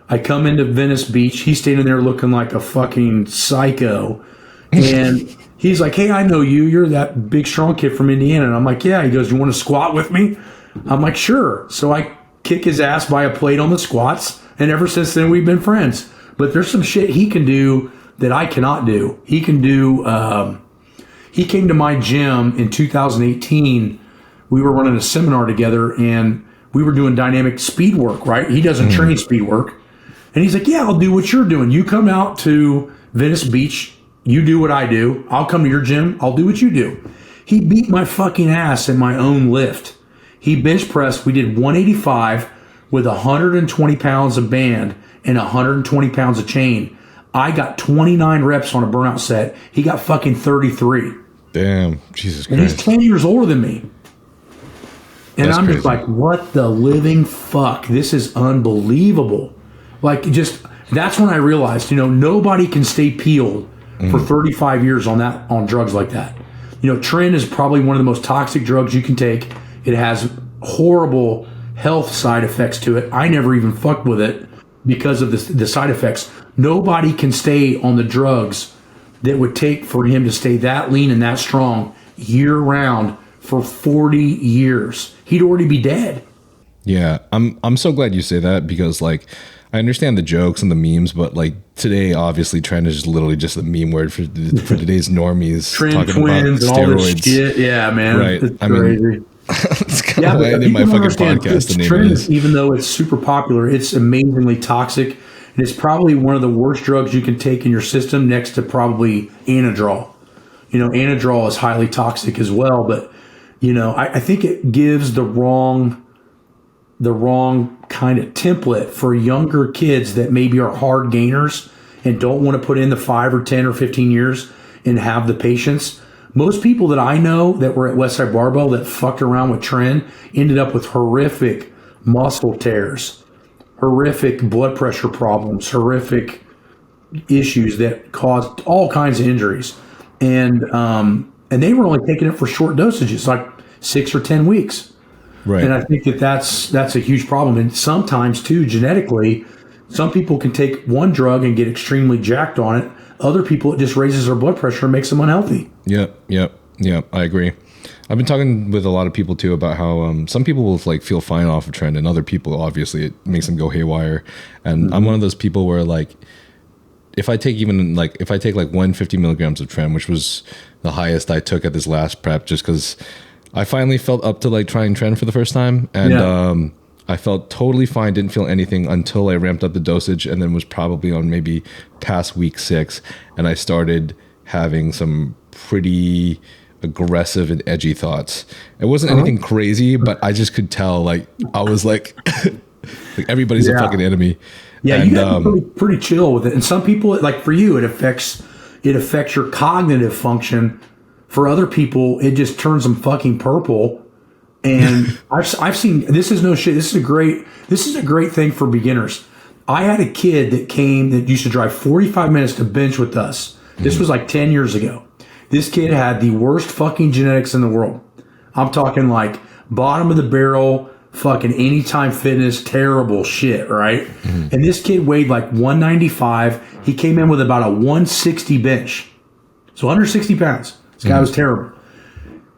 I come into Venice Beach. He's standing there looking like a fucking psycho. And he's like, hey, I know you. You're that big, strong kid from Indiana. And I'm like, yeah. He goes, you want to squat with me? I'm like, sure. So I kick his ass by a plate on the squats. And ever since then, we've been friends. But there's some shit he can do that I cannot do. He can do, he came to my gym in 2018. We were running a seminar together, and we were doing dynamic speed work, right? He doesn't train speed work. And he's like, yeah, I'll do what you're doing. You come out to Venice Beach. You do what I do. I'll come to your gym. I'll do what you do. He beat my fucking ass in my own lift. He bench pressed. We did 185 with 120 pounds of band and 120 pounds of chain. I got 29 reps on a burnout set. He got fucking 33. Damn, Jesus Christ. And he's 10 years older than me. And That's I'm crazy. just like, what the living fuck? This is unbelievable. Like, that's when I realized, nobody can stay peeled for 35 years on drugs like that. Tren is probably one of the most toxic drugs you can take. It has horrible health side effects to it. I never even fucked with it because of the side effects. Nobody can stay on the drugs that would take for him to stay that lean and that strong year round for 40 years. He'd already be dead. Yeah, I'm so glad you say that, because like I understand the jokes and the memes, but like today, obviously, Tren is just literally just a meme word for today's normies. Tren talking twins about and all this steroids. shit. Yeah, man. Right. It's I crazy. mean, it's kind Yeah, of why I but named my people fucking understand podcast the name Tren, it is. even though it's super popular, it's amazingly toxic. And it's probably one of the worst drugs you can take in your system, next to probably Anadrol. Anadrol is highly toxic as well, but I think it gives the wrong kind of template for younger kids that maybe are hard gainers and don't want to put in the 5 or 10 or 15 years and have the patience. Most people that I know that were at Westside Barbell that fucked around with Tren ended up with horrific muscle tears, horrific blood pressure problems, horrific issues that caused all kinds of injuries. And they were only taking it for short dosages, like 6 or 10 weeks. Right. And I think that's a huge problem. And sometimes too, genetically, some people can take one drug and get extremely jacked on it. Other people, it just raises their blood pressure and makes them unhealthy. Yep. I agree. I've been talking with a lot of people too about how some people will like feel fine off of Tren, and other people, obviously, it makes them go haywire. And I'm one of those people where like, if I take like 150 milligrams of Tren, which was the highest I took at this last prep, just because I finally felt up to like trying Tren for the first time, and I felt totally fine, didn't feel anything until I ramped up the dosage, and then was probably on maybe past week 6, and I started having some pretty aggressive and edgy thoughts. It wasn't anything crazy, but I just could tell, like, I was like, like everybody's a fucking enemy. Yeah, and, you got to be pretty chill with it. And some people, like for you, it affects your cognitive function. For other people, it just turns them fucking purple. And I've seen, this is no shit. This is a great thing for beginners. I had a kid that used to drive 45 minutes to bench with us. This was like 10 years ago. This kid had the worst fucking genetics in the world. I'm talking like bottom of the barrel, fucking Anytime Fitness, terrible shit, right? And this kid weighed like 195. He came in with about a 160 bench. So under 60 pounds. This guy was terrible.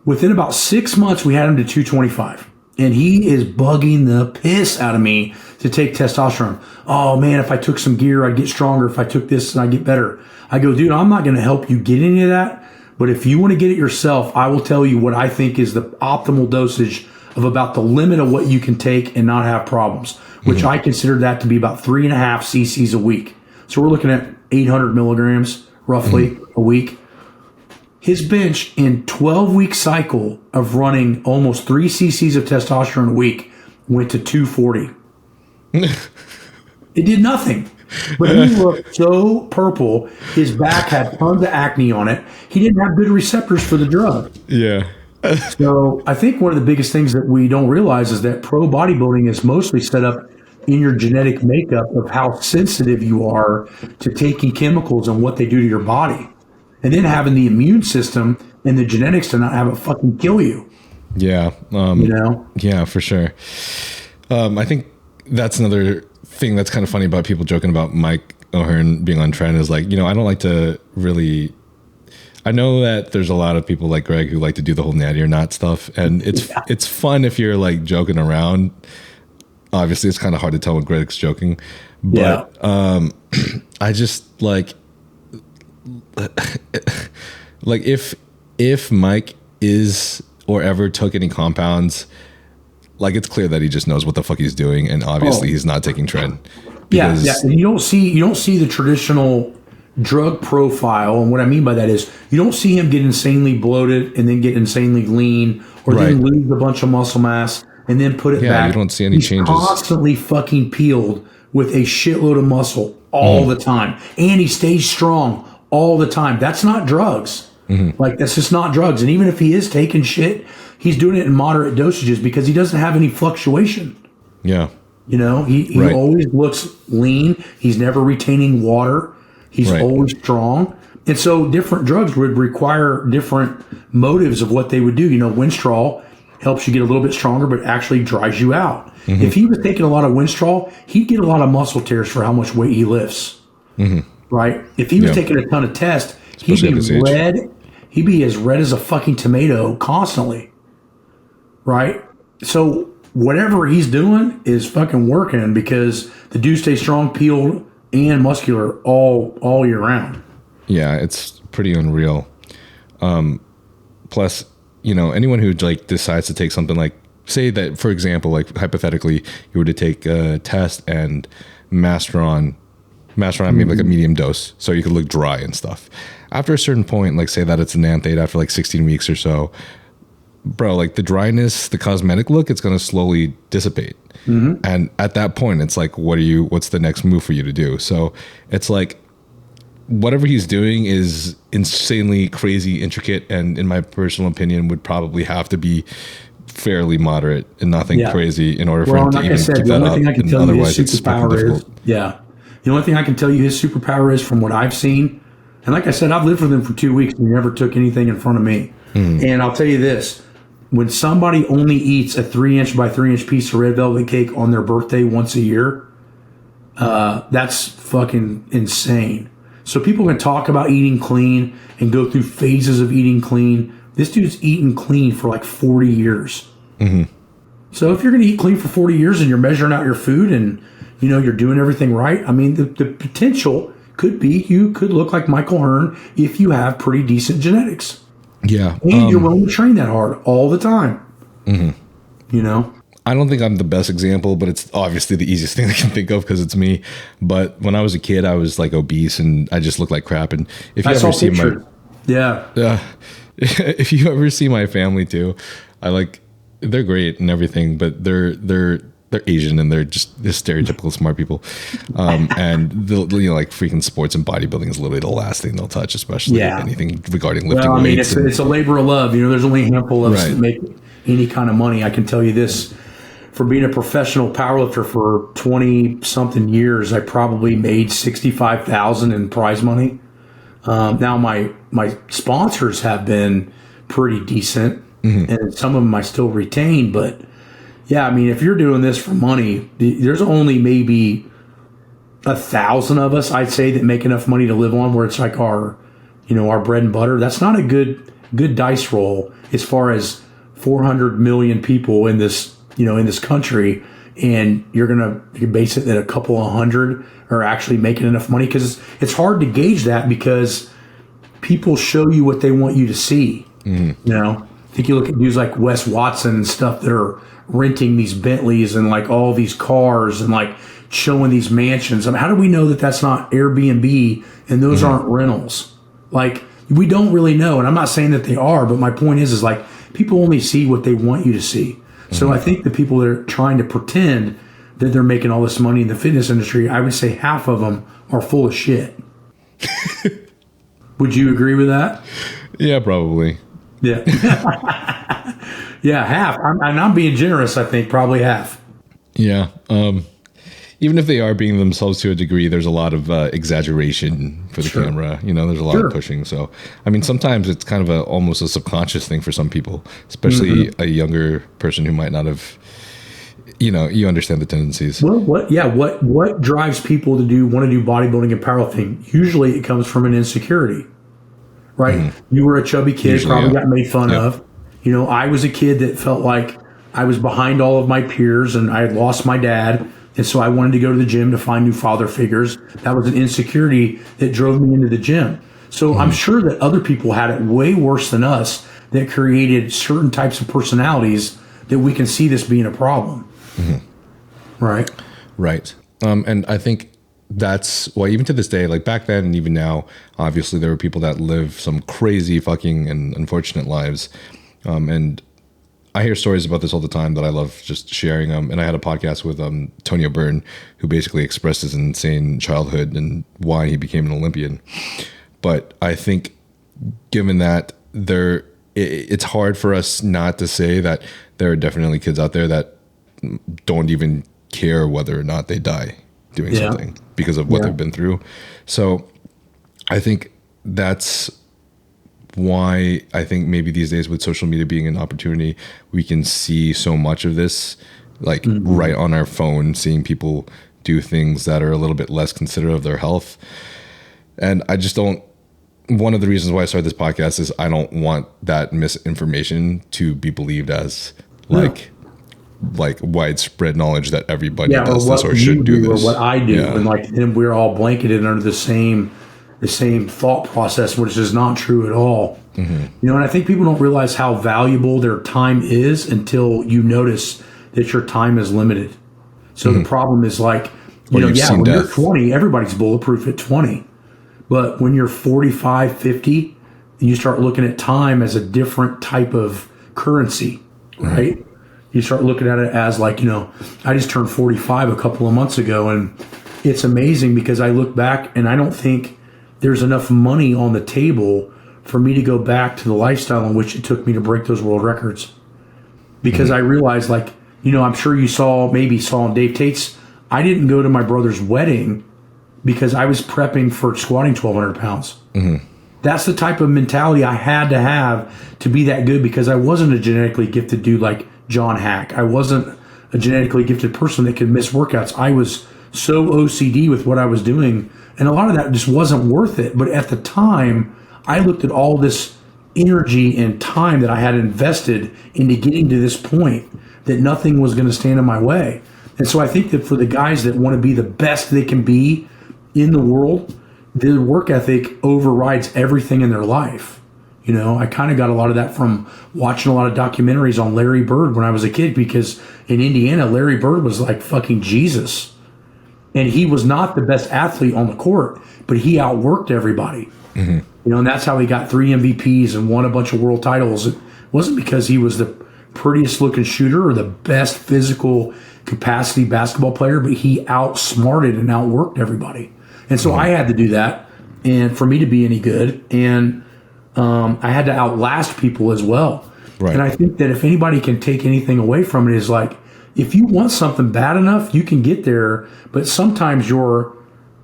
Within about 6 months, we had him to 225. And he is bugging the piss out of me to take testosterone. Oh, man, if I took some gear, I'd get stronger. If I took this, I'd get better. I go, dude, I'm not going to help you get any of that. But if you want to get it yourself, I will tell you what I think is the optimal dosage of about the limit of what you can take and not have problems, which I consider that to be about 3.5 cc's a week. So we're looking at 800 milligrams roughly a week. His bench in 12-week cycle of running almost 3 cc's of testosterone a week went to 240. It did nothing. But he looked so purple. His back had tons of acne on it. He didn't have good receptors for the drug. Yeah. So I think one of the biggest things that we don't realize is that pro bodybuilding is mostly set up in your genetic makeup of how sensitive you are to taking chemicals and what they do to your body. And then having the immune system and the genetics to not have it fucking kill you. Yeah. Yeah, for sure. I think that's another thing that's kind of funny about people joking about Mike O'Hearn being on Tren is like, I don't like to really, I know that there's a lot of people like Greg who like to do the whole natty or not stuff. And it's fun if you're like joking around. Obviously it's kind of hard to tell when Greg's joking, but I just like if Mike is or ever took any compounds, like it's clear that he just knows what the fuck he's doing, and obviously he's not taking Tren. Yeah. And you don't see the traditional drug profile, and what I mean by that is you don't see him get insanely bloated and then get insanely lean, or then lose a bunch of muscle mass and then put it back. Yeah, you don't see any changes. Constantly fucking peeled with a shitload of muscle all the time, and he stays strong all the time. That's not drugs. Like, that's just not drugs. And even if he is taking shit, he's doing it in moderate dosages because he doesn't have any fluctuation. Yeah. He always looks lean. He's never retaining water. He's always strong. And so different drugs would require different motives of what they would do. Winstrol helps you get a little bit stronger, but actually dries you out. If he was taking a lot of Winstrol, he'd get a lot of muscle tears for how much weight he lifts. Right? If he was taking a ton of test, he'd be red. He'd be as red as a fucking tomato constantly. Right? So whatever he's doing is fucking working because the dude stays strong, peeled, and muscular all year round. Yeah, it's pretty unreal. Plus, anyone who like decides to take something like, say that, for example, like hypothetically, you were to take a test and Masteron, maybe like a medium dose, so you could look dry and stuff. After a certain point, like say that it's an Nanthate after like 16 weeks or so, bro, like the dryness, the cosmetic look, it's going to slowly dissipate. And at that point, it's like, what's the next move for you to do? So it's like, whatever he's doing is insanely crazy, intricate, and in my personal opinion would probably have to be fairly moderate and nothing crazy in order for him to even keep that up. And otherwise it's fucking difficult. The only thing I can tell you his superpower is, from what I've seen, and like I said, I've lived with him for 2 weeks and he never took anything in front of me. And I'll tell you this, when somebody only eats a 3-inch by 3-inch piece of red velvet cake on their birthday once a year, that's fucking insane. So people can talk about eating clean and go through phases of eating clean. This dude's eaten clean for like 40 years. So if you're going to eat clean for 40 years and you're measuring out your food and, you know, you're doing everything right, I mean, the potential could be you could look like Michael Hearn if you have pretty decent genetics. Yeah. And you're willing to train that hard all the time. You know? I don't think I'm the best example, but it's obviously the easiest thing I can think of because it's me. But when I was a kid, I was like obese and I just looked like crap. And if you ever see if you ever see my family too, they're great and everything, but they're Asian and they're stereotypical smart people. And they'll, you know, like freaking sports and bodybuilding is literally the last thing they'll touch, especially anything regarding lifting weights. It's a labor of love. You know, there's only a handful of us that make any kind of money. I can tell you this. For being a professional powerlifter for 20 something years, I probably made $65,000 in prize money. Now my sponsors have been pretty decent, and some of them I still retain. But yeah, I mean, if you're doing this for money, there's only maybe 1,000 of us, I'd say, that make enough money to live on, where it's like our bread and butter. That's not a good dice roll as far as 400 million people in this country, and you base it that a couple of hundred are actually making enough money, because it's hard to gauge that because people show you what they want you to see. You know, I think you look at dudes like Wes Watson and stuff that are renting these Bentleys and like all these cars and like showing these mansions. I mean, how do we know that that's not Airbnb and those aren't rentals? Like, we don't really know, and I'm not saying that they are, but my point is like people only see what they want you to see. So I think the people that are trying to pretend that they're making all this money in the fitness industry, I would say half of them are full of shit. Would you agree with that? Yeah, probably. Yeah. Yeah, half. I'm being generous, I think, probably half. Yeah. Even if they are being themselves to a degree, there's a lot of exaggeration for the camera. You know, there's a lot of pushing. So, I mean, sometimes it's kind of almost a subconscious thing for some people, especially a younger person who might not have, you understand the tendencies. Well, what drives people to want to do bodybuilding and powerlifting? Usually it comes from an insecurity, right? You were a chubby kid, probably got made fun of. You know, I was a kid that felt like I was behind all of my peers and I had lost my dad. And so I wanted to go to the gym to find new father figures. That was an insecurity that drove me into the gym. So I'm sure that other people had it way worse than us, that created certain types of personalities that we can see this being a problem. Right? Right. And I think that's why even to this day, like back then and even now, obviously there were people that live some crazy fucking and unfortunate lives. And I hear stories about this all the time that I love just sharing. And I had a podcast with Tony O'Byrne, who basically expressed his insane childhood and why he became an Olympian. But I think given that it's hard for us not to say that there are definitely kids out there that don't even care whether or not they die doing something because of what they've been through. So I think that's why I think maybe these days with social media being an opportunity, we can see so much of this, like right on our phone, seeing people do things that are a little bit less considerate of their health. And I just don't, one of the reasons why I started this podcast is I don't want that misinformation to be believed as like widespread knowledge that everybody does this or should do this. Or what I do. And we're all blanketed under the same thought process, which is not true at all. You know, and I think people don't realize how valuable their time is until you notice that your time is limited. So the problem is like, when you're 20, everybody's bulletproof at 20. But when you're 45, 50, you start looking at time as a different type of currency, right? You start looking at it as like, I just turned 45 a couple of months ago, and it's amazing because I look back and I don't think there's enough money on the table for me to go back to the lifestyle in which it took me to break those world records. Because I realized, like, you know, I'm sure you saw on Dave Tate's, I didn't go to my brother's wedding because I was prepping for squatting 1,200 pounds. That's the type of mentality I had to have to be that good, because I wasn't a genetically gifted dude like John Hack. I wasn't a genetically gifted person that could miss workouts. I was so OCD with what I was doing, and a lot of that just wasn't worth it. But at the time, I looked at all this energy and time that I had invested into getting to this point, that nothing was going to stand in my way. And so I think that for the guys that want to be the best they can be in the world, their work ethic overrides everything in their life. You know, I kind of got a lot of that from watching a lot of documentaries on Larry Bird when I was a kid, because in Indiana, Larry Bird was like fucking Jesus. And he was not the best athlete on the court, but he outworked everybody. You know, and that's how he got 3 MVPs and won a bunch of world titles. It wasn't because he was the prettiest looking shooter or the best physical capacity basketball player, but he outsmarted and outworked everybody. And so I had to do that, and for me to be any good, and I had to outlast people as well. Right. And I think that if anybody can take anything away from it, is like, if you want something bad enough, you can get there, but sometimes your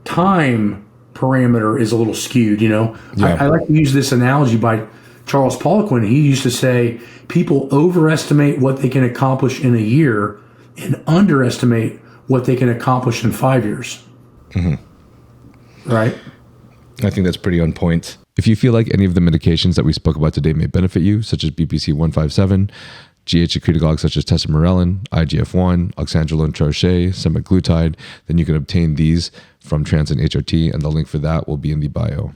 time parameter is a little skewed, you know? Yeah. I like to use this analogy by Charles Poliquin. He used to say, people overestimate what they can accomplish in a year and underestimate what they can accomplish in 5 years. Right? I think that's pretty on point. If you feel like any of the medications that we spoke about today may benefit you, such as BPC 157, GH secretagogues such as Tesamorelin, IGF-1, oxandrolone troche, Semaglutide, then you can obtain these from Tren HRT, and the link for that will be in the bio.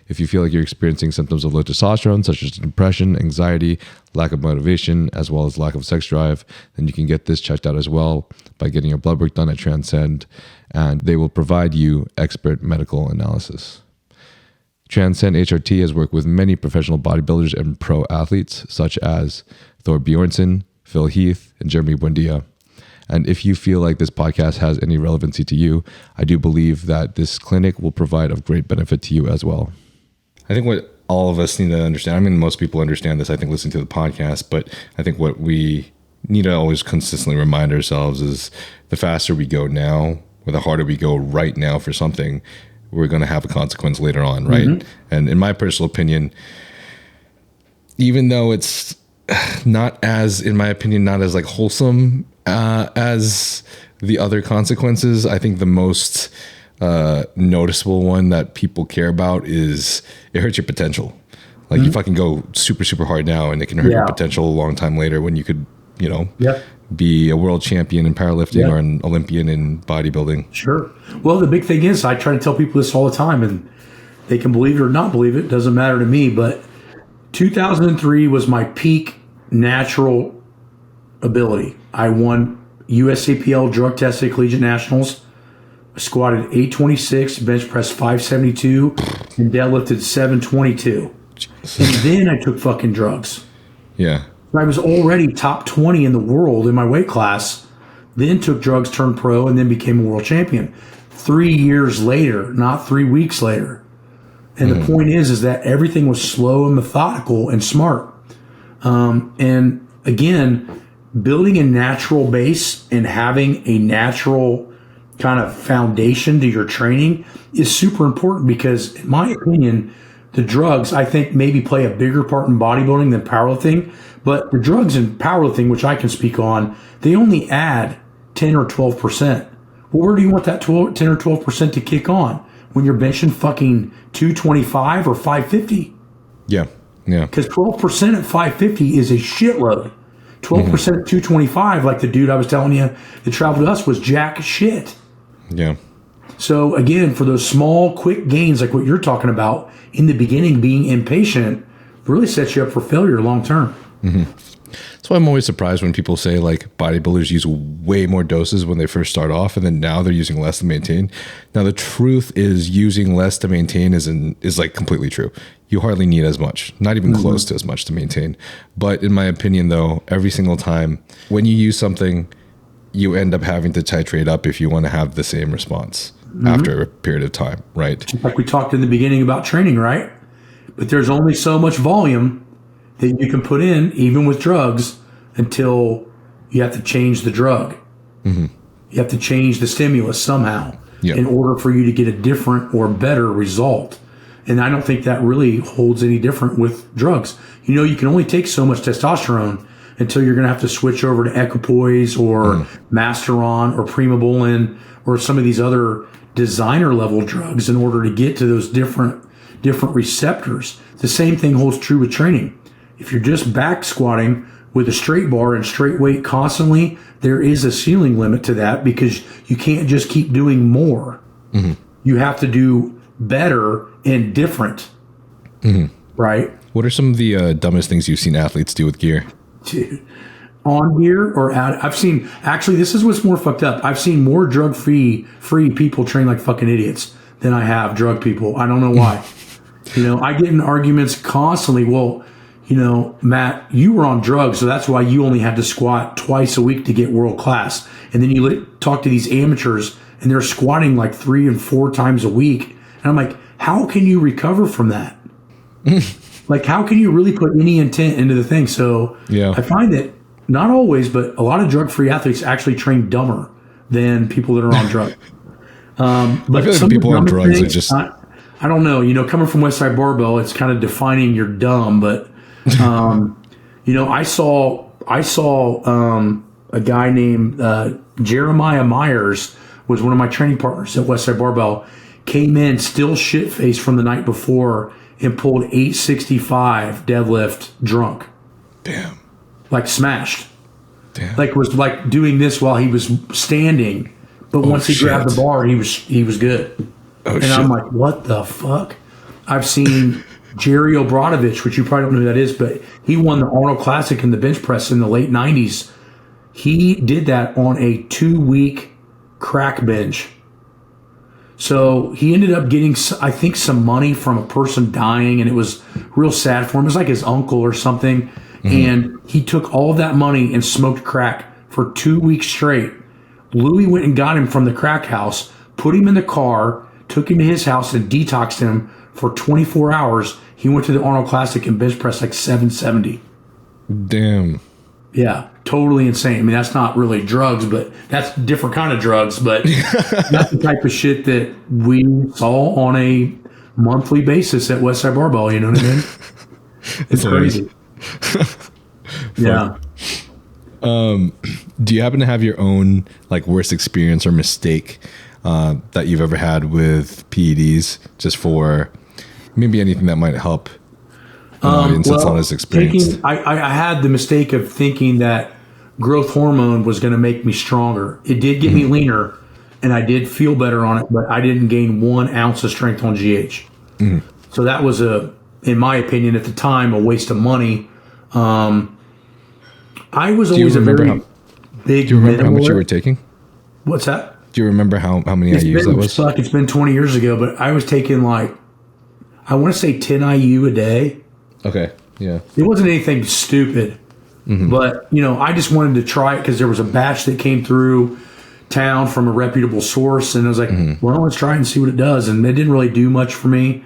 If you feel like you're experiencing symptoms of low testosterone, such as depression, anxiety, lack of motivation, as well as lack of sex drive, then you can get this checked out as well by getting your blood work done at Transcend, and they will provide you expert medical analysis. Transcend HRT has worked with many professional bodybuilders and pro athletes, such as Thor Bjornsson, Phil Heath, and Jeremy Buendia. And if you feel like this podcast has any relevancy to you, I do believe that this clinic will provide of great benefit to you as well. I think what all of us need to understand, I mean, most people understand this, I think, listening to the podcast, but I think what we need to always consistently remind ourselves is the faster we go now, or the harder we go right now for something, we're going to have a consequence later on, right? And in my personal opinion, even though it's not as, in my opinion, not as like wholesome as the other consequences, I think the most noticeable one that people care about is it hurts your potential. Like you fucking go super, super hard now, and it can hurt your potential a long time later when you could, you know, be a world champion in powerlifting or an Olympian in bodybuilding. Sure. Well, the big thing is, I try to tell people this all the time, and they can believe it or not believe it. Doesn't matter to me. But 2003 was my peak natural ability. I won USAPL drug tested collegiate nationals. I squatted 826, bench pressed 572, and deadlifted 722. And then I took fucking drugs. Yeah. I was already top 20 in the world in my weight class, then took drugs, turned pro, and then became a world champion 3 years later, not 3 weeks later. And the point is that everything was slow and methodical and smart. And again, building a natural base and having a natural kind of foundation to your training is super important, because in my opinion, the drugs, I think, maybe play a bigger part in bodybuilding than powerlifting. But the drugs in powerlifting, which I can speak on, they only add 10 or 12%. Well, where do you want that 10 or 12% to kick on? When you're benching fucking 225 or 550? Yeah. Yeah. Because 12% at 550 is a shitload. 12% at 225, like the dude I was telling you that traveled with us, was jack shit. Yeah. So again, for those small, quick gains, like what you're talking about in the beginning, being impatient really sets you up for failure long term. That's why I'm always surprised when people say like bodybuilders use way more doses when they first start off, and then now they're using less to maintain. Now the truth is, using less to maintain is like completely true. You hardly need as much, not even close to as much to maintain. But in my opinion, though, every single time when you use something, you end up having to titrate up if you want to have the same response. after a period of time, right? Like we talked in the beginning about training, right? But there's only so much volume that you can put in, even with drugs, until you have to change the drug. You have to change the stimulus somehow in order for you to get a different or better result. And I don't think that really holds any different with drugs. You know, you can only take so much testosterone until you're going to have to switch over to equipoise or Masteron or Primobolan or some of these other designer level drugs in order to get to those different receptors. The same thing holds true with training. If you're just back squatting with a straight bar and straight weight constantly, there is a ceiling limit to that because you can't just keep doing more. You have to do better and different. Right? What are some of the dumbest things you've seen athletes do with gear? Dude, on gear or out? I've seen, actually, this is what's more fucked up. I've seen more drug-free people train like fucking idiots than I have drug people. I don't know why. You know, I get in arguments constantly. Well, you know, Matt, you were on drugs, so that's why you only had to squat twice a week to get world class. And then you talk to these amateurs, and they're squatting like 3 and 4 times a week. And I'm like, how can you recover from that? Like, how can you really put any intent into the thing? So I find that not always, but a lot of drug-free athletes actually train dumber than people that are on drugs. But I feel like people on drugs are just... I don't know. You know, coming from Westside Barbell, it's kind of defining you're dumb. But, you know, I saw a guy named Jeremiah Myers was one of my training partners at Westside Barbell, came in still shit-faced from the night before and pulled 865 deadlift drunk. Damn. Like smashed. Damn. Like was like doing this while he was standing. But once he grabbed the bar, he was good. I'm like, what the fuck? I've seen Jerry Obradovich, which you probably don't know who that is, but he won the Arnold Classic in the bench press in the late 90s. He did that on a 2-week crack bench. So he ended up getting, I think, some money from a person dying, and it was real sad for him. It was like his uncle or something. And he took all of that money and smoked crack for 2 weeks straight. Louis went and got him from the crack house, put him in the car, took him to his house and detoxed him for 24 hours. He went to the Arnold Classic and bench press like 770. Damn. Yeah, totally insane. I mean, that's not really drugs, but that's a different kind of drugs. But that's the type of shit that we saw on a monthly basis at Westside Barbell. You know what I mean? It's crazy. Yeah. Do you happen to have your own like worst experience or mistake that you've ever had with PEDs, just for maybe anything that might help an audience that's not as experienced? I had the mistake of thinking that growth hormone was going to make me stronger. It did get me leaner, and I did feel better on it, but I didn't gain 1 ounce of strength on GH. So that was, in my opinion, at the time, a waste of money. I was always a very big. Do you remember how much you were taking? What's that? Do you remember how many IUs that was? It's been 20 years ago, but I was taking like, I want to say 10 IU a day. Okay, yeah. It wasn't anything stupid, but, you know, I just wanted to try it because there was a batch that came through town from a reputable source, and I was like, well, let's try it and see what it does. And it didn't really do much for me.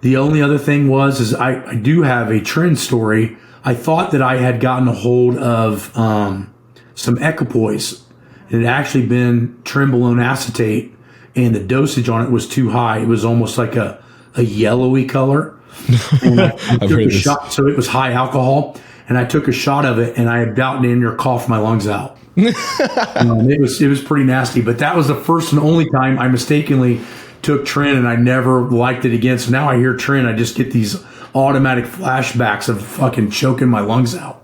The only other thing is I do have a Tren story. I thought that I had gotten a hold of some equipoise. It had actually been trenbolone acetate, and the dosage on it was too high. It was almost like a yellowy color. And I took a shot, so it was high alcohol, and I took a shot of it, and I about near coughed my lungs out. It was pretty nasty, but that was the first and only time I mistakenly took Tren, and I never liked it again. So now I hear Tren, I just get these automatic flashbacks of fucking choking my lungs out.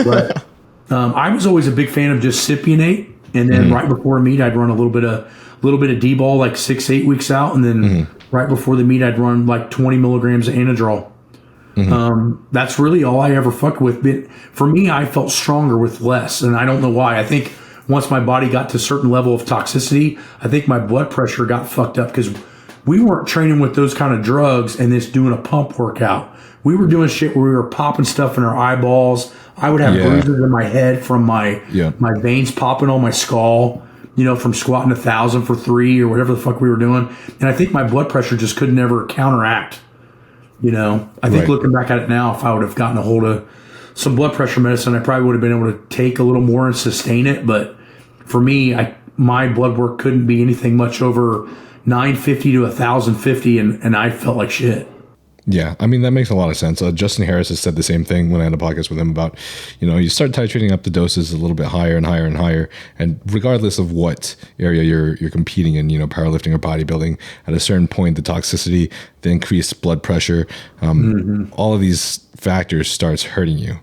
But I was always a big fan of just Cypionate, and then right before a meet, I'd run a little bit of D-ball, like 6-8 weeks out, and then right before the meet, I'd run like 20 milligrams of Anadrol. That's really all I ever fucked with. But for me, I felt stronger with less, and I don't know why. I think once my body got to a certain level of toxicity, I think my blood pressure got fucked up because we weren't training with those kind of drugs and just doing a pump workout. We were doing shit where we were popping stuff in our eyeballs. I would have bruises in my head from my veins popping on my skull. from squatting 1,000 for 3 or whatever the fuck we were doing. And I think my blood pressure just could never counteract. I think looking back at it now, if I would have gotten a hold of some blood pressure medicine, I probably would have been able to take a little more and sustain it. But for me, my blood work couldn't be anything much over 950 to 1,050, and I felt like shit. Yeah, I mean, that makes a lot of sense. Justin Harris has said the same thing when I had a podcast with him about, you start titrating up the doses a little bit higher and higher and higher. And regardless of what area you're competing in, powerlifting or bodybuilding, at a certain point, the toxicity, the increased blood pressure, all of these factors starts hurting you,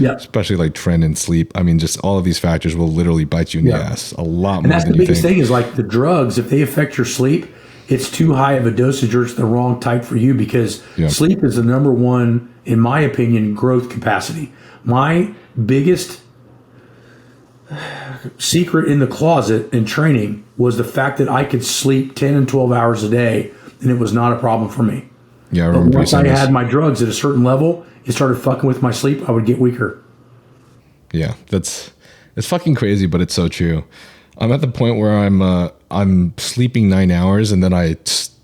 especially like Tren and sleep. I mean, just all of these factors will literally bite you in the ass a lot more than you think. And that's the biggest thing is like the drugs, if they affect your sleep, it's too high of a dosage or it's the wrong type for you because sleep is the number one, in my opinion, growth capacity. My biggest secret in the closet in training was the fact that I could sleep 10 and 12 hours a day and it was not a problem for me. Yeah, I remember. But once I had my drugs at a certain level, it started fucking with my sleep. I would get weaker. Yeah, it's fucking crazy, but it's so true. I'm at the point where I'm sleeping 9 hours and then I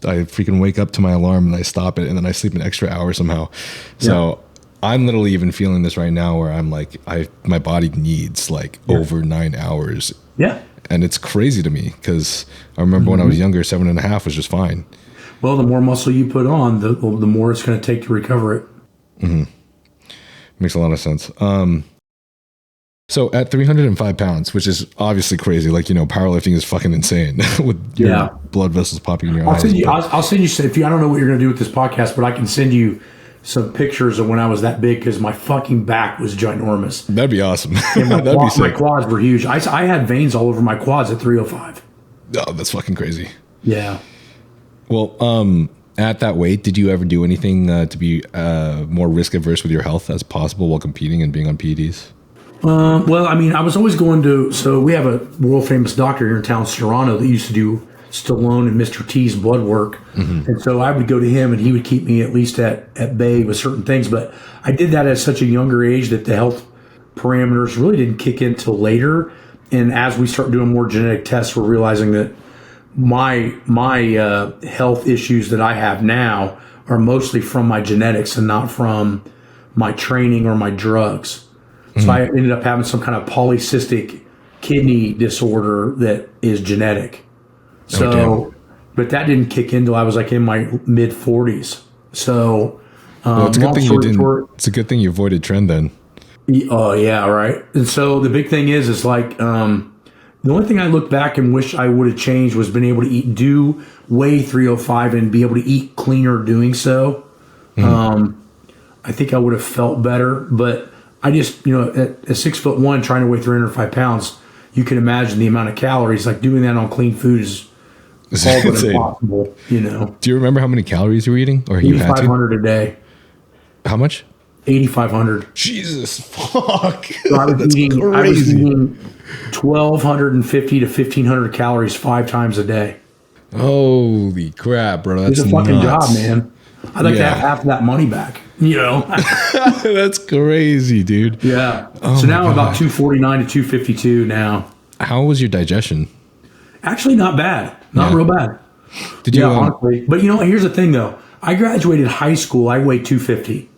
freaking wake up to my alarm and I stop it and then I sleep an extra hour somehow. So I'm literally even feeling this right now where I'm like, my body needs over 9 hours. Yeah. And it's crazy to me because I remember when I was younger, 7.5 was just fine. Well, the more muscle you put on, the more it's going to take to recover it. Mm-hmm. Makes a lot of sense. So at 305 pounds, which is obviously crazy, powerlifting is fucking insane with your blood vessels popping in your eyes. I'll send you, I don't know what you're going to do with this podcast, but I can send you some pictures of when I was that big because my fucking back was ginormous. That'd be awesome. That'd be sick. My quads were huge. I had veins all over my quads at 305. Oh, that's fucking crazy. Yeah. Well, at that weight, did you ever do anything to be more risk averse with your health as possible while competing and being on PEDs? Well, I mean, I was always going to, so we have a world famous doctor here in town, Serrano, that used to do Stallone and Mr. T's blood work. Mm-hmm. And so I would go to him and he would keep me at least at bay with certain things. But I did that at such a younger age that the health parameters really didn't kick in till later. And as we start doing more genetic tests, we're realizing that my health issues that I have now are mostly from my genetics and not from my training or my drugs. So I ended up having some kind of polycystic kidney disorder that is genetic. So, but that didn't kick in until I was in my mid 40s. So, it's a good thing you didn't. It's a good thing you avoided Tren then. Oh yeah, right. And so the big thing is the only thing I look back and wish I would have changed was been able to weigh 305 and be able to eat cleaner doing so. I think I would have felt better, but I just, at 6'1", trying to weigh 305 pounds, you can imagine the amount of calories. Doing that on clean food is all but impossible. Do you remember how many calories you were eating, or you had to? 8,500 a day. How much? 8,500. Jesus fuck! So I was eating 1,250 to 1,500 calories 5 times a day. Holy crap, bro! That's it's a fucking nuts. job, man. I'd like to have half of that money back. That's crazy, dude. Yeah. So now I'm about 249 to 252 now. How was your digestion? Actually, not bad. Not real bad. Did you? Honestly. But here's the thing though. I graduated high school. I weighed 250.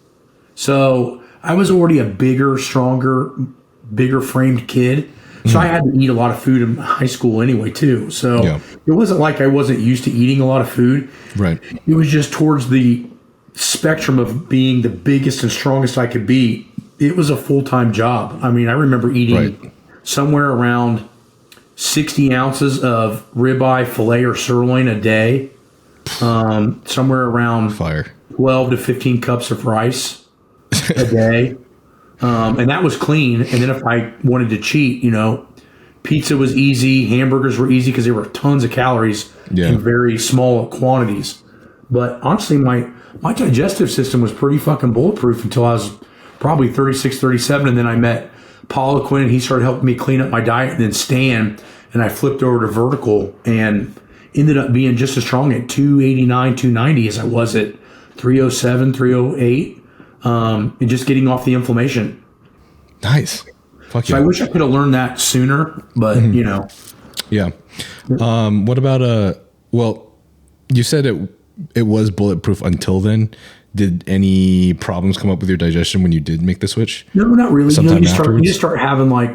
So I was already a bigger, stronger, bigger framed kid. So I had to eat a lot of food in high school anyway too. So it wasn't like I wasn't used to eating a lot of food. Right. It was just towards the spectrum of being the biggest and strongest I could be. It was a full-time job. I mean, I remember eating somewhere around 60 ounces of ribeye, filet, or sirloin a day. Somewhere around 12 to 15 cups of rice a day. And that was clean. And then if I wanted to cheat, pizza was easy. Hamburgers were easy because there were tons of calories in very small quantities. But honestly, my digestive system was pretty fucking bulletproof until I was probably 36, 37. And then I met Paul Quinn and he started helping me clean up my diet. And then Stan, and I flipped over to vertical and ended up being just as strong at 289, 290 as I was at 307, 308. And just getting off the inflammation. Nice. Fuck so I wish I could have learned that sooner, but Yeah. What about well, you said it was bulletproof until then. Did any problems come up with your digestion when you did make the switch? No, not really. Sometime You just start having like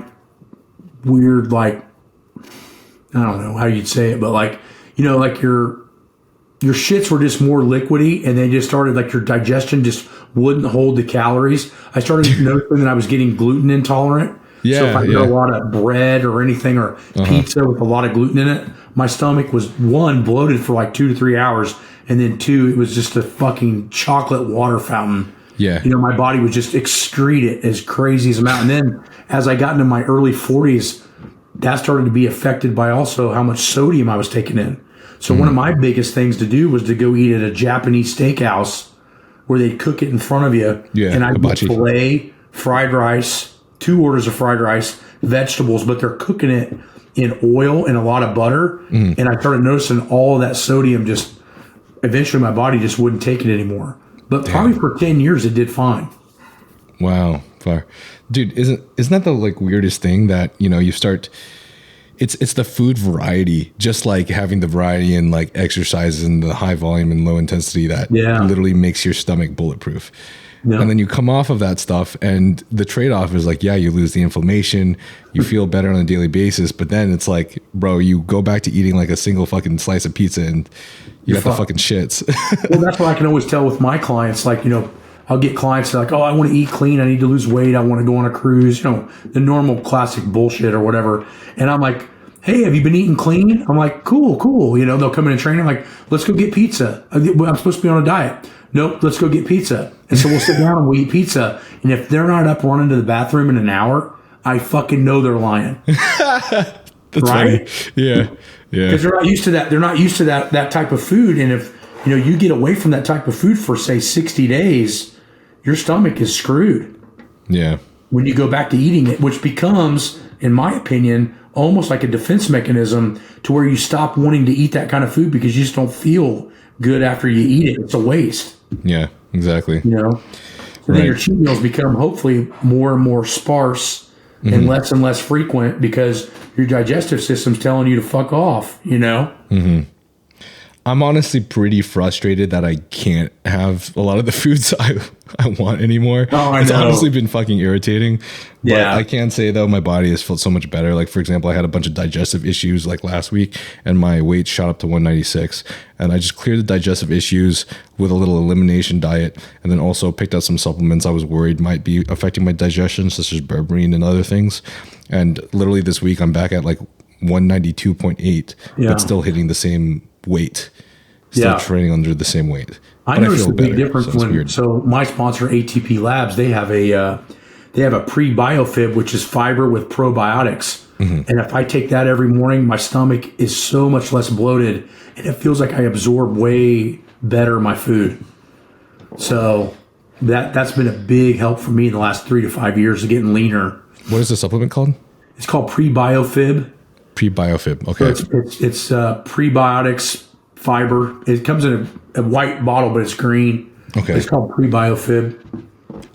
weird, like, I don't know how you'd say it, but like, like your shits were just more liquidy, and they just started, like, your digestion just wouldn't hold the calories. I started noticing that I was getting gluten intolerant. Yeah, so if I ate a lot of bread or anything, or pizza with a lot of gluten in it, my stomach was, 1, bloated for like 2 to 3 hours, and then 2, it was just a fucking chocolate water fountain. Yeah. My body would just excrete it as crazy as amount. And then as I got into my early 40s, that started to be affected by also how much sodium I was taking in. So one of my biggest things to do was to go eat at a Japanese steakhouse where they'd cook it in front of you. Yeah, and I'd get hibachi. filet, fried rice, 2 orders of fried rice, vegetables, but they're cooking it in oil and a lot of butter. And I started noticing all of that sodium just, eventually my body just wouldn't take it anymore. But probably for 10 years it did fine. Wow. Far. Dude, isn't that the like weirdest thing that, you start, it's the food variety, just like having the variety in like exercises and the high volume and low intensity that literally makes your stomach bulletproof. Yeah. And then you come off of that stuff, and the trade-off is like, yeah, you lose the inflammation, you feel better on a daily basis, but then it's like, bro, you go back to eating like a single fucking slice of pizza and you got the fucking shits. Well, that's what I can always tell with my clients. Like, I'll get clients that are like, oh, I want to eat clean, I need to lose weight, I want to go on a cruise, the normal classic bullshit or whatever. And I'm like, hey, have you been eating clean? I'm like, cool. They'll come in and train. I'm like, let's go get pizza. I'm supposed to be on a diet. Nope, let's go get pizza. And so we'll sit down and we eat pizza. And if they're not up running to the bathroom in an hour, I fucking know they're lying. That's right? Funny. Yeah. Because they're not used to that. They're not used to that type of food. And if you get away from that type of food for, say, 60 days, your stomach is screwed. Yeah. When you go back to eating it, which becomes, in my opinion, almost like a defense mechanism to where you stop wanting to eat that kind of food because you just don't feel good after you eat it. It's a waste. Yeah, exactly. So then your cheat meals become hopefully more and more sparse and less frequent because your digestive system's telling you to fuck off, I'm honestly pretty frustrated that I can't have a lot of the foods I want anymore. Oh, I it's know. honestly been fucking irritating. But Yeah. I can say though, my body has felt so much better. Like for example, I had a bunch of digestive issues like last week and my weight shot up to 196. And I just cleared the digestive issues with a little elimination diet. And then also picked out some supplements I was worried might be affecting my digestion, such as berberine and other things. And literally this week I'm back at like 192.8, but still hitting the same weight, still training under the same weight. I noticed a big difference so my sponsor ATP Labs, they have a pre-biofib, which is fiber with probiotics. And if I take that every morning, my stomach is so much less bloated and it feels like I absorb way better my food. So that's been a big help for me in the last 3 to 5 years of getting leaner. What is the supplement called? It's called pre-biofib. Pre-biofib. Okay. So it's prebiotics fiber. It comes in a white bottle, but it's green. Okay. It's called pre-biofib.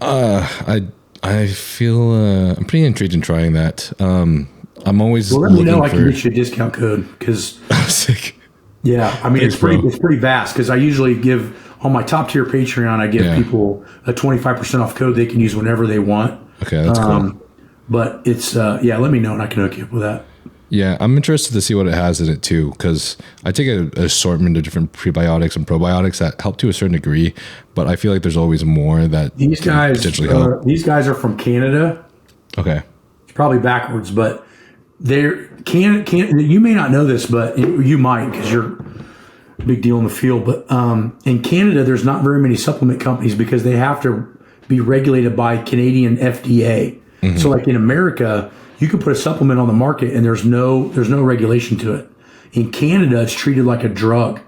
I feel I'm pretty intrigued in trying that. I'm always let me know. I can get you a discount code because sick. Yeah, I mean, it's pretty vast because I usually give on my top tier Patreon. I give people a 25% off code they can use whenever they want. Okay, that's cool. But it's let me know and I can hook you up with that. Yeah, I'm interested to see what it has in it too, because I take an assortment of different prebiotics and probiotics that help to a certain degree, but I feel like there's always more that these guys potentially help. These guys are from Canada. Okay, it's probably backwards, but they're Canada. You may not know this, but you might because you're a big deal in the field. But in Canada, there's not very many supplement companies because they have to be regulated by Canadian FDA. Mm-hmm. So, like in America, you can put a supplement on the market and there's no regulation to it. In Canada, it's treated like a drug.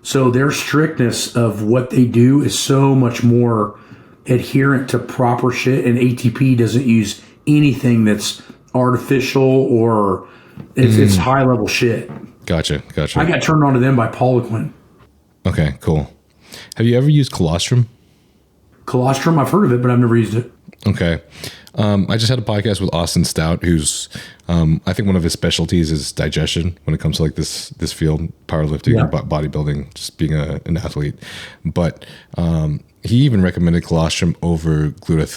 So their strictness of what they do is so much more adherent to proper shit, and ATP doesn't use anything that's artificial or it's high level shit. Gotcha. I got turned on to them by Poliquin. Okay, cool. Have you ever used Colostrum? Colostrum, I've heard of it, but I've never used it. Okay. I just had a podcast with Austin Stout, who's, I think one of his specialties is digestion when it comes to like this field, powerlifting or bodybuilding, just being an athlete. But he even recommended colostrum over glutamine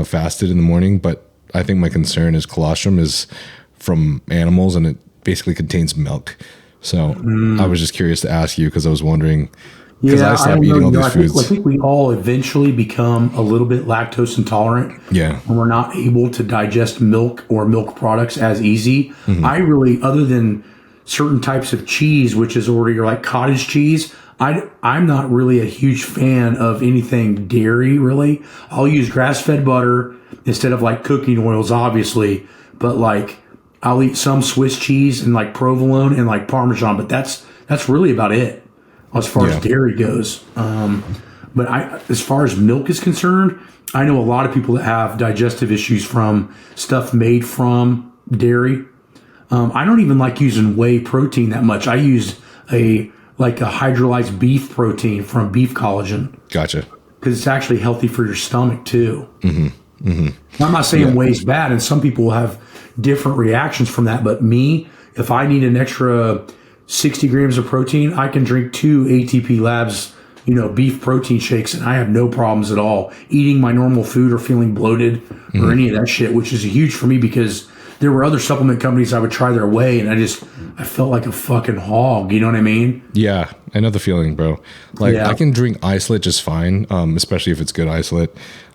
fasted in the morning. But I think my concern is colostrum is from animals and it basically contains milk. So I was just curious to ask you because I was wondering. Because I stopped eating all these foods. I think we all eventually become a little bit lactose intolerant. Yeah. And we're not able to digest milk or milk products as easy. Mm-hmm. I really, other than certain types of cheese, which is already like cottage cheese, I'm not really a huge fan of anything dairy, really. I'll use grass-fed butter instead of like cooking oils, obviously. But like, I'll eat some Swiss cheese and like provolone and like Parmesan, but that's really about it as far as dairy goes. But as far as milk is concerned, I know a lot of people that have digestive issues from stuff made from dairy. I don't even like using whey protein that much. I use a hydrolyzed beef protein from beef collagen. Gotcha. Because it's actually healthy for your stomach too. Mm-hmm. Mm-hmm. I'm not saying whey's bad, and some people will have different reactions from that. But me, if I need an extra 60 grams of protein, I can drink 2 ATP Labs, beef protein shakes, and I have no problems at all eating my normal food or feeling bloated or any of that shit, which is huge for me because there were other supplement companies I would try their way, and I felt like a fucking hog. You know what I mean? Yeah, I know the feeling, bro. Like I can drink isolate just fine, especially if it's good isolate.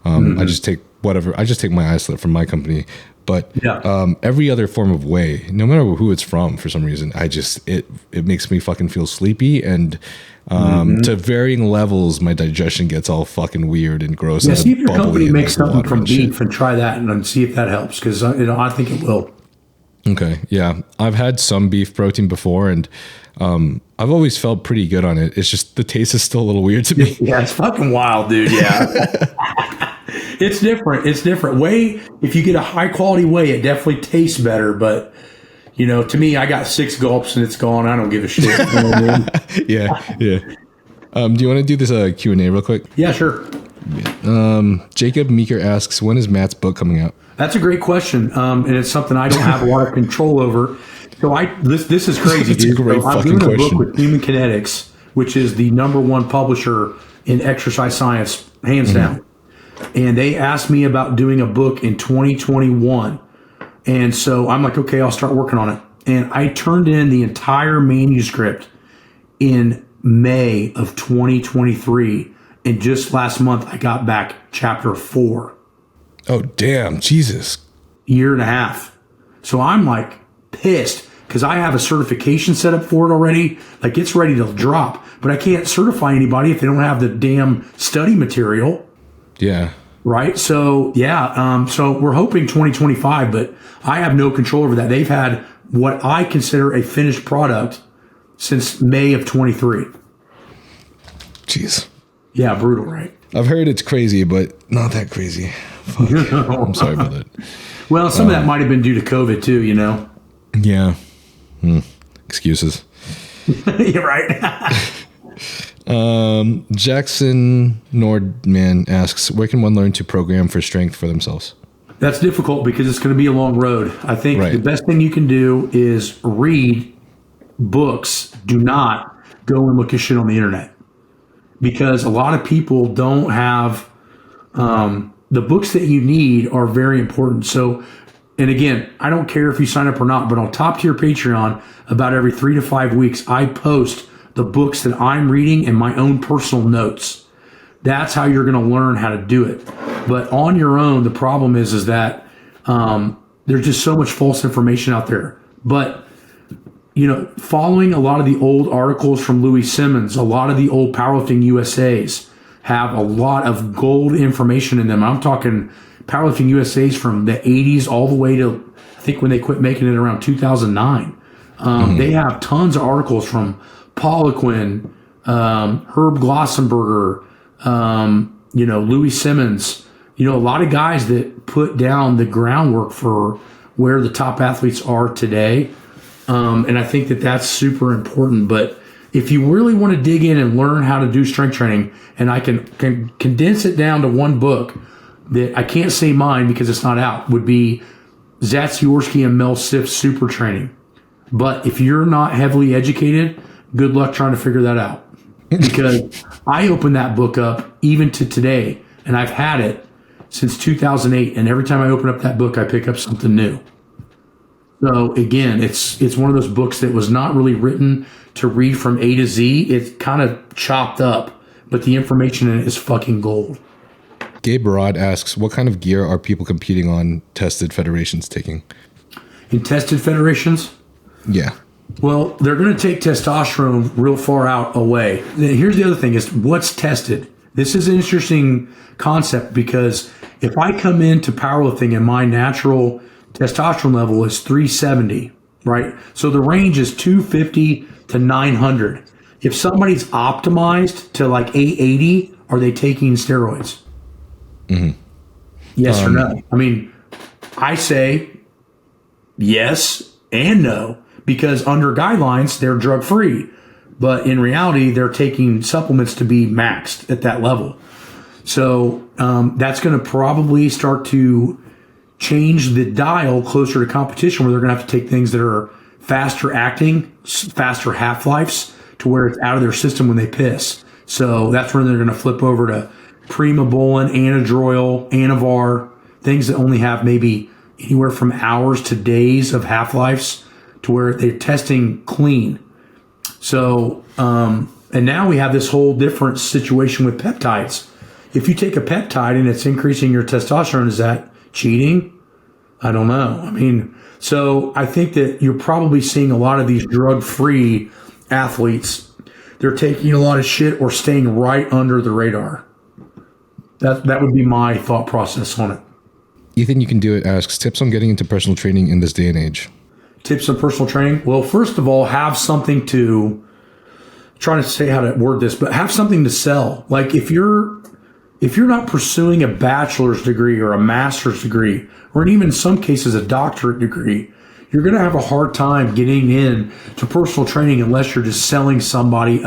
I just take my isolate from my company. But every other form of whey, no matter who it's from, for some reason, it makes me fucking feel sleepy, and to varying levels, my digestion gets all fucking weird and gross. Yeah, see if your company makes something from beef and try that and see if that helps, because I think it will. Okay, yeah, I've had some beef protein before, and I've always felt pretty good on it. It's just the taste is still a little weird to me. Yeah, it's fucking wild, dude. Yeah. It's different. Whey, if you get a high quality whey, it definitely tastes better. But, to me, I got 6 gulps and it's gone. I don't give a shit. You know what I mean? Yeah. Do you want to do this Q&A real quick? Yeah, sure. Jacob Meeker asks, when is Matt's book coming out? That's a great question. And it's something I don't have a lot of control over. So this is crazy, dude. A great I'm doing a book with Human Kinetics, which is the #1 publisher in exercise science, hands down. And they asked me about doing a book in 2021. And so I'm like, okay, I'll start working on it. And I turned in the entire manuscript in May of 2023. And just last month, I got back chapter 4. Oh, damn. Jesus. Year and a half. So I'm like pissed because I have a certification set up for it already. Like it's ready to drop. But I can't certify anybody if they don't have the damn study material. Yeah. Right. So, so we're hoping 2025, but I have no control over that. They've had what I consider a finished product since May of 23. Jeez. Yeah. Brutal, right? I've heard it's crazy, but not that crazy. Fuck. I'm sorry about that. Well, some of that might have been due to COVID too, Yeah. Excuses. You're right. Jackson Nordman asks, where can one learn to program for strength for themselves? That's difficult because it's going to be a long road. I think the best thing you can do is read books. Do not go and look at shit on the internet, because a lot of people don't have the books that you need are very important. So, and again, I don't care if you sign up or not, but on top tier Patreon, about every 3 to 5 weeks, I post the books that I'm reading and my own personal notes. That's how you're going to learn how to do it. But on your own, the problem is that there's just so much false information out there. But, following a lot of the old articles from Louis Simmons, a lot of the old Powerlifting USAs have a lot of gold information in them. I'm talking Powerlifting USAs from the 80s all the way to, I think, when they quit making it around 2009. They have tons of articles from Poliquin, Herb Glossenberger, Louis Simmons, a lot of guys that put down the groundwork for where the top athletes are today. And I think that that's super important. But if you really want to dig in and learn how to do strength training, and I can condense it down to one book that I can't say mine because it's not out, would be Zatsiorsky and Mel Siff's Super Training. But if you're not heavily educated, good luck trying to figure that out. Because I opened that book up even to today, and I've had it since 2008. And every time I open up that book, I pick up something new. So again, it's one of those books that was not really written to read from A to Z. It's kind of chopped up, but the information in it is fucking gold. Gabe Barad asks, what kind of gear are people competing on tested federations taking? In tested federations? Yeah. Well, they're going to take testosterone real far out away. Here's the other thing is what's tested. This is an interesting concept because if I come into powerlifting and my natural testosterone level is 370, right? So the range is 250 to 900. If somebody's optimized to like 880, are they taking steroids? Mm-hmm. Yes or no? I mean, I say yes and no because under guidelines, they're drug free. But in reality, they're taking supplements to be maxed at that level. So that's going to probably start to change the dial closer to competition where they're going to have to take things that are faster acting, faster half-lives to where it's out of their system when they piss. So that's when they're going to flip over to Primobolan, Anadrol, Anavar, things that only have maybe anywhere from hours to days of half-lives to where they're testing clean. So, and now we have this whole different situation with peptides. If you take a peptide and it's increasing your testosterone, is that cheating? I don't know. I mean, so I think that you're probably seeing a lot of these drug-free athletes. They're taking a lot of shit or staying right under the radar. That would be my thought process on it. Ethan, you can do it, asks, tips on getting into personal training in this day and age. Tips on personal training? Well, first of all, have something to, I'm trying to say how to word this, but have something to sell. Like if you're not pursuing a bachelor's degree or a master's degree, or even in some cases a doctorate degree, you're going to have a hard time getting in to personal training unless you're just selling somebody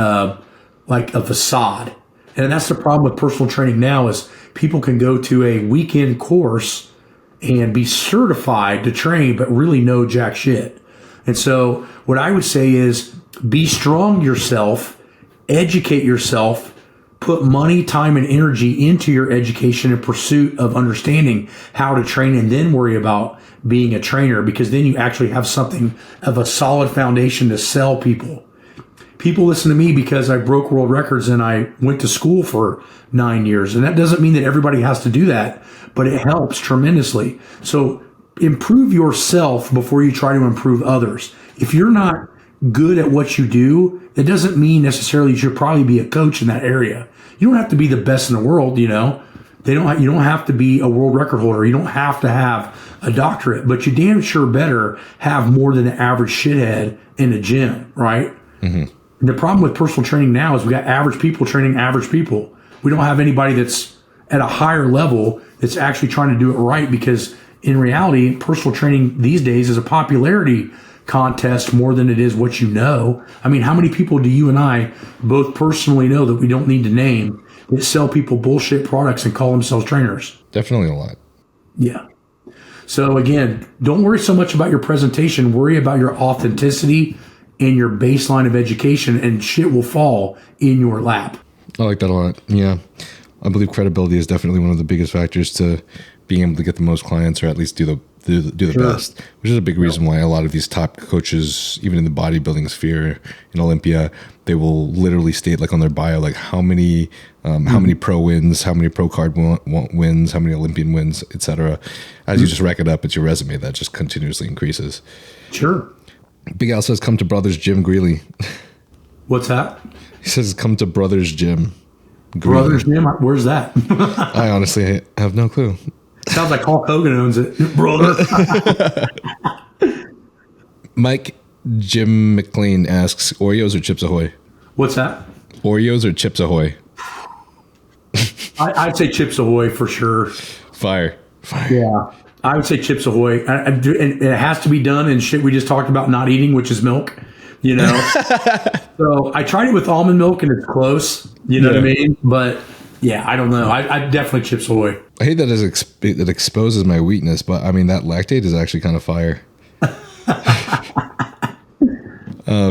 like a facade. And that's the problem with personal training now is people can go to a weekend course and be certified to train, but really know jack shit. And so what I would say is be strong yourself, educate yourself, put money, time, and energy into your education in pursuit of understanding how to train, and then worry about being a trainer, because then you actually have something of a solid foundation to sell people. People listen to me because I broke world records and I went to school for 9 years. And that doesn't mean that everybody has to do that, but it helps tremendously. So improve yourself before you try to improve others. If you're not good at what you do, it doesn't mean necessarily you should probably be a coach in that area. You don't have to be the best in the world, you know. You don't have to be a world record holder. You don't have to have a doctorate, but you damn sure better have more than the average shithead in a gym, right? Mm-hmm. And the problem with personal training now is we got average people training average people. We don't have anybody that's at a higher level that's actually trying to do it right, because in reality, personal training these days is a popularity contest more than it is what you know. I mean, how many people do you and I both personally know that we don't need to name that sell people bullshit products and call themselves trainers? Definitely a lot. Yeah. So again, don't worry so much about your presentation. Worry about your authenticity and your baseline of education, and shit will fall in your lap. I like that a lot. Yeah. I believe credibility is definitely one of the biggest factors to being able to get the most clients, or at least do the Sure. best, which is a big reason why a lot of these top coaches, even in the bodybuilding sphere in Olympia, they will literally state like on their bio, like how many pro wins, how many pro card wins, how many Olympian wins, etc. As you just rack it up, it's your resume that just continuously increases. Sure. Big Al says, come to Brothers Gym Greeley. What's that? He says, come to Brothers Gym Greeley. Brothers Gym? Where's that? I honestly have no clue. Sounds like Hulk Hogan owns it. Brother. Mike Jim McLean asks, Oreos or Chips Ahoy? What's that? Oreos or Chips Ahoy? I'd say Chips Ahoy for sure. Fire. Yeah. I would say Chips Ahoy. And it has to be done in shit we just talked about not eating, which is milk. you know? So I tried it with almond milk and it's close, you know what I mean? But yeah, I don't know. I definitely Chips Ahoy. I hate that it exposes my weakness, but I mean, that lactate is actually kind of fire.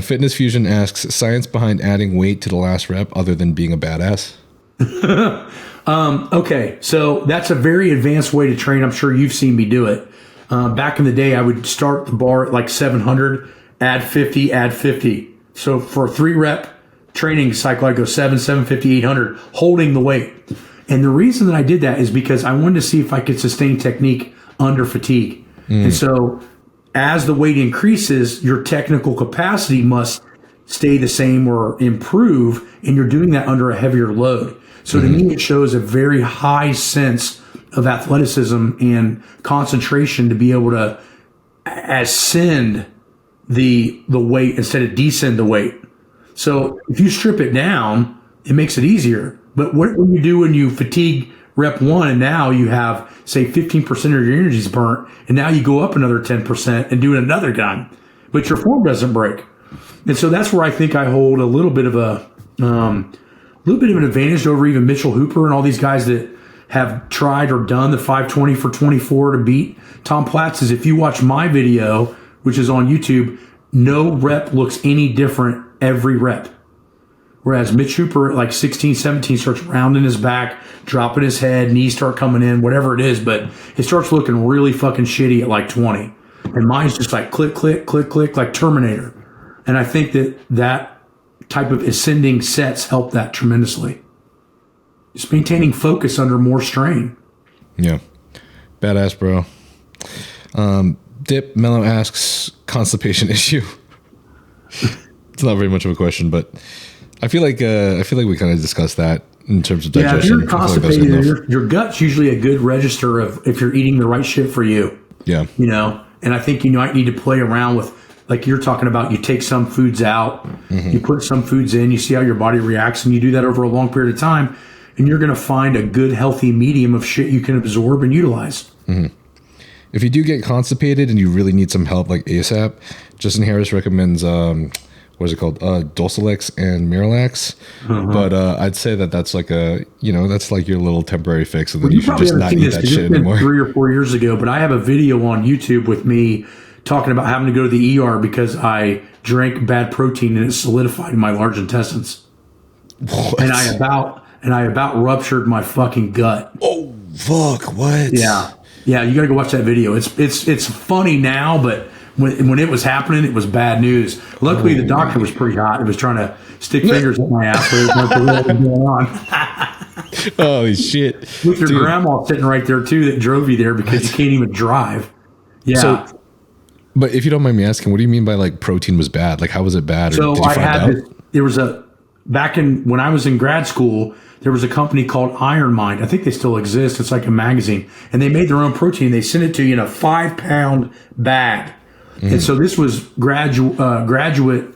Fitness Fusion asks, science behind adding weight to the last rep other than being a badass? Okay, so that's a very advanced way to train. I'm sure you've seen me do it. Back in the day, I would start the bar at like 700, add 50, add 50. So for a 3-rep training cycle, I go 750, 800, holding the weight. And the reason that I did that is because I wanted to see if I could sustain technique under fatigue. And so as the weight increases, your technical capacity must stay the same or improve, and you're doing that under a heavier load. So to me, it shows a very high sense of athleticism and concentration to be able to ascend the weight instead of descend the weight. So if you strip it down, it makes it easier. But what when you do when you fatigue rep 1 and now you have, say, 15% of your energy is burnt, and now you go up another 10% and do it another gun, but your form doesn't break. And so that's where I think I hold a little bit of an advantage over even Mitchell Hooper and all these guys that have tried or done the 520 for 24 to beat Tom Platz. Is if you watch my video, which is on YouTube, no rep looks any different every rep. Whereas Mitch Hooper at like 16, 17 starts rounding his back, dropping his head, knees start coming in, whatever it is, but it starts looking really fucking shitty at like 20. And mine's just like click, click, click, click, like Terminator. And I think that type of ascending sets help that tremendously. Just maintaining focus under more strain. Yeah. Badass, bro. Dip Mellow asks, constipation issue. It's not very much of a question, but I feel like we kind of discussed that in terms of digestion. Yeah, if you're constipated, your gut's usually a good register of if you're eating the right shit for you. Yeah. You know, and I think you might need to play around with, like you're talking about, you take some foods out, you put some foods in, you see how your body reacts, and you do that over a long period of time, and you're going to find a good, healthy medium of shit you can absorb and utilize. If you do get constipated and you really need some help, like ASAP, Justin Harris recommends, what is it called? Dulcolax and Miralax. But I'd say that's like that's like your little temporary fix, and then you should just not eat that shit anymore. 3 or 4 years ago, but I have a video on YouTube with me talking about having to go to the ER because I drank bad protein and it solidified in my large intestines. What? And I about ruptured my fucking gut. Oh fuck! What? Yeah, you got to go watch that video. It's funny now, but when it was happening, it was bad news. Luckily, the doctor was pretty hot. It was trying to stick fingers up my ass. What was going on? Holy shit! With your grandma sitting right there too, that drove you there because you can't even drive. Yeah. So, but if you don't mind me asking, what do you mean by like protein was bad? Like, how was it bad? So did you find out? There was when I was in grad school, there was a company called Iron Mind. I think they still exist. It's like a magazine, and they made their own protein. They sent it to you in a 5-pound bag. And so this was graduate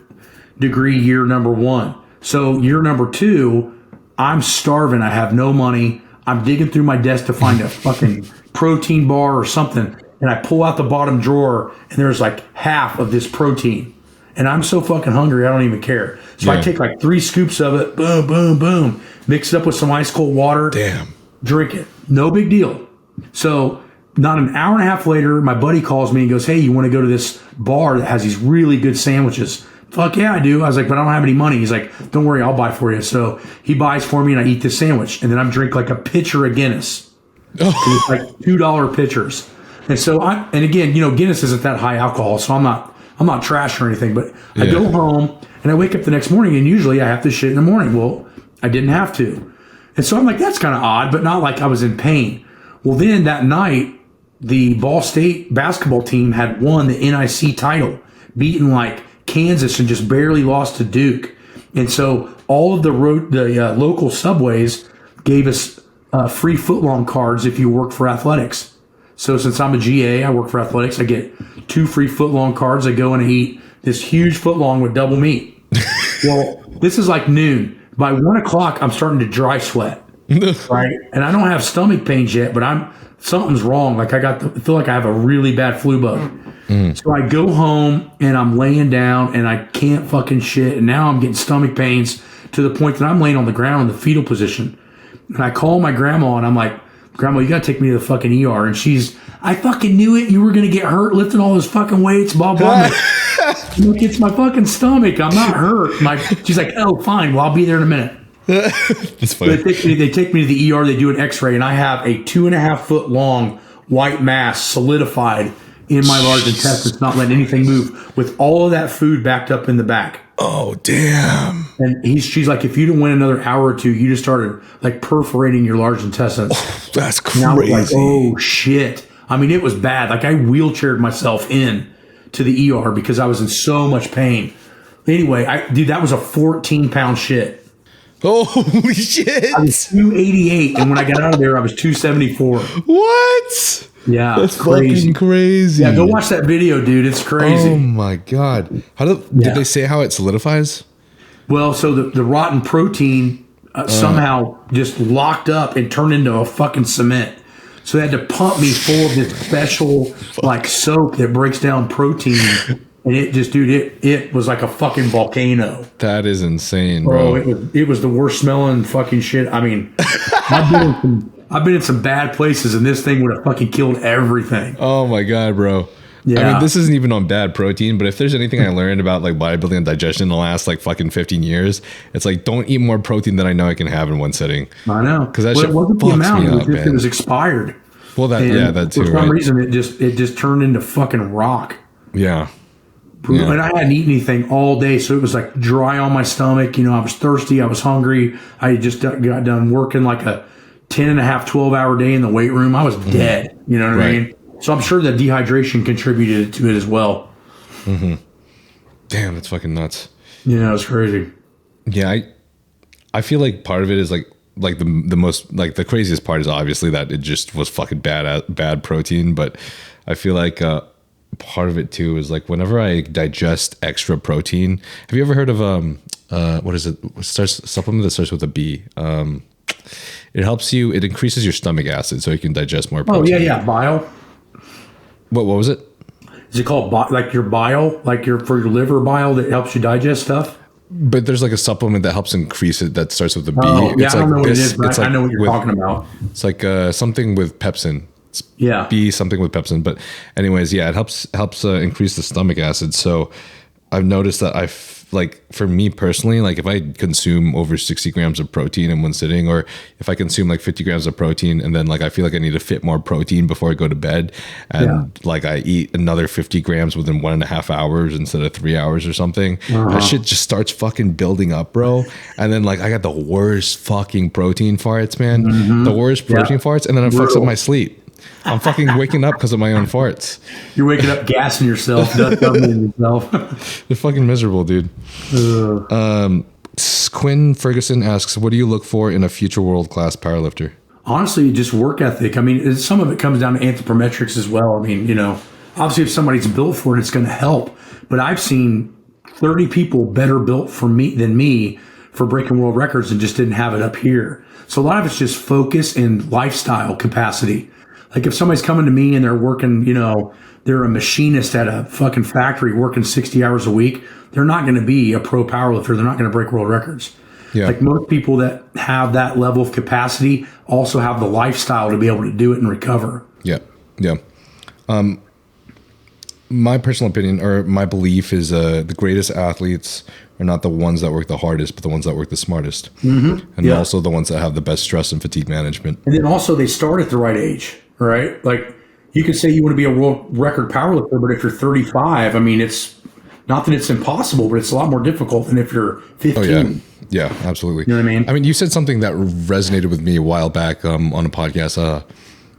degree year number 1. So year number 2, I'm starving. I have no money. I'm digging through my desk to find a fucking protein bar or something. And I pull out the bottom drawer and there's like half of this protein. And I'm so fucking hungry, I don't even care. So I take like 3 scoops of it, boom, boom, boom, mix it up with some ice cold water. Damn. Drink it. No big deal. So not an hour and a half later, my buddy calls me and goes, hey, you want to go to this bar that has these really good sandwiches? Fuck yeah, I do. I was like, but I don't have any money. He's like, don't worry, I'll buy for you. So he buys for me and I eat this sandwich. And then I drink like a pitcher of Guinness. It's like $2 pitchers. And so and again, Guinness isn't that high alcohol, so I'm not trash or anything, but I go home and I wake up the next morning and usually I have to shit in the morning. Well, I didn't have to. And so I'm like, that's kind of odd, but not like I was in pain. Well, then that night, the Ball State basketball team had won the NIC title, beaten like Kansas and just barely lost to Duke. And so all of the local Subways gave us free footlong cards if you work for athletics. So since I'm a GA, I work for athletics, I get 2 free footlong cards. I go and I eat this huge footlong with double meat. Well, this is like noon. By 1 o'clock, I'm starting to dry sweat. right? And I don't have stomach pains yet, but something's wrong. Like I feel like I have a really bad flu bug. So I go home and I'm laying down and I can't fucking shit. And now I'm getting stomach pains to the point that I'm laying on the ground in the fetal position. And I call my grandma and I'm like, Grandma, you got to take me to the fucking ER. And I fucking knew it. You were going to get hurt lifting all those fucking weights, blah, blah. Look, it's my fucking stomach. I'm not hurt. She's like, oh, fine. Well, I'll be there in a minute. That's funny. They take me to the ER. They do an x-ray and I have a 2.5 foot long white mass solidified in my large intestines, not letting anything move, with all of that food backed up in the back. Oh, damn. And she's like, if you didn't win another hour or two, you just started like perforating your large intestines. Oh, that's crazy. And I was like, oh shit. I mean, it was bad. Like I wheelchaired myself in to the ER because I was in so much pain. Anyway, dude, that was a 14-pound shit. Holy shit. I was 288. And when I got out of there, I was 274. What? Yeah, that's fucking crazy. Yeah, go watch that video, dude. It's crazy. Oh my god! Did they say how it solidifies? Well, so the rotten protein somehow just locked up and turned into a fucking cement. So they had to pump me full of this special like soap that breaks down protein, and it just, dude, it was like a fucking volcano. That is insane, bro. It was the worst smelling fucking shit. I mean, I've been in some bad places, and this thing would have fucking killed everything. Oh my god, bro. Yeah. I mean, this isn't even on bad protein, but if there's anything I learned about like bodybuilding and digestion in the last like fucking 15 years, it's like, don't eat more protein than I know I can have in one sitting. I know. Because that shit it wasn't the amount, me up, it was expired. Well, that too. For some reason, it just turned into fucking rock. Yeah. And I hadn't eaten anything all day, so it was like dry on my stomach. You know, I was thirsty. I was hungry. I just got done working like a 10.5, 12-hour day in the weight room. I was dead. You know what I mean? So I'm sure that dehydration contributed to it as well. Mm-hmm. Damn, that's fucking nuts. Yeah, it's crazy. Yeah, I feel like part of it is like the most, like the craziest part is obviously that it just was fucking bad protein. But I feel like part of it too is like whenever I digest extra protein. Have you ever heard of what is it? Supplement that starts with a B. It helps you. It increases your stomach acid so you can digest more protein. Oh yeah, bile. What was it? Is it called like your bile, like for your liver bile that helps you digest stuff? But there's like a supplement that helps increase it that starts with a B. Oh, yeah, it's I don't know what it is, but it's I know what you're talking about. It's like something with pepsin. It's B something with pepsin. But anyways, yeah, it helps increase the stomach acid. So I've noticed that like for me personally, like if I consume over 60 grams of protein in one sitting, or if I consume like 50 grams of protein and then like I feel like I need to fit more protein before I go to bed, and like I eat another 50 grams within 1.5 hours instead of 3 hours or something, that shit just starts fucking building up, bro. And then like I got the worst fucking protein farts, man. The worst protein farts, and then it fucks up my sleep. I'm fucking waking up because of my own farts. You're waking up gassing yourself, doubling yourself. They're fucking miserable, dude. Quinn Ferguson asks, what do you look for in a future world-class powerlifter? Honestly, just work ethic. I mean, some of it comes down to anthropometrics as well. I mean, you know, obviously if somebody's built for it, it's going to help. But I've seen 30 people better built than me for breaking world records and just didn't have it up here. So a lot of it's just focus and lifestyle capacity. Like if somebody's coming to me and they're working, you know, they're a machinist at a fucking factory working 60 hours a week, they're not going to be a pro powerlifter. They're not going to break world records. Yeah. Like most people that have that level of capacity also have the lifestyle to be able to do it and recover. Yeah. Yeah. My personal opinion or my belief is the greatest athletes are not the ones that work the hardest, but the ones that work the smartest. And also the ones that have the best stress and fatigue management. And then also they start at the right age, right? Like you could say you want to be a world record powerlifter, but if you're 35, I mean, it's not that it's impossible, but it's a lot more difficult than if you're 15. Oh, yeah. Yeah, absolutely. You know what I mean? I mean, you said something that resonated with me a while back on a podcast. I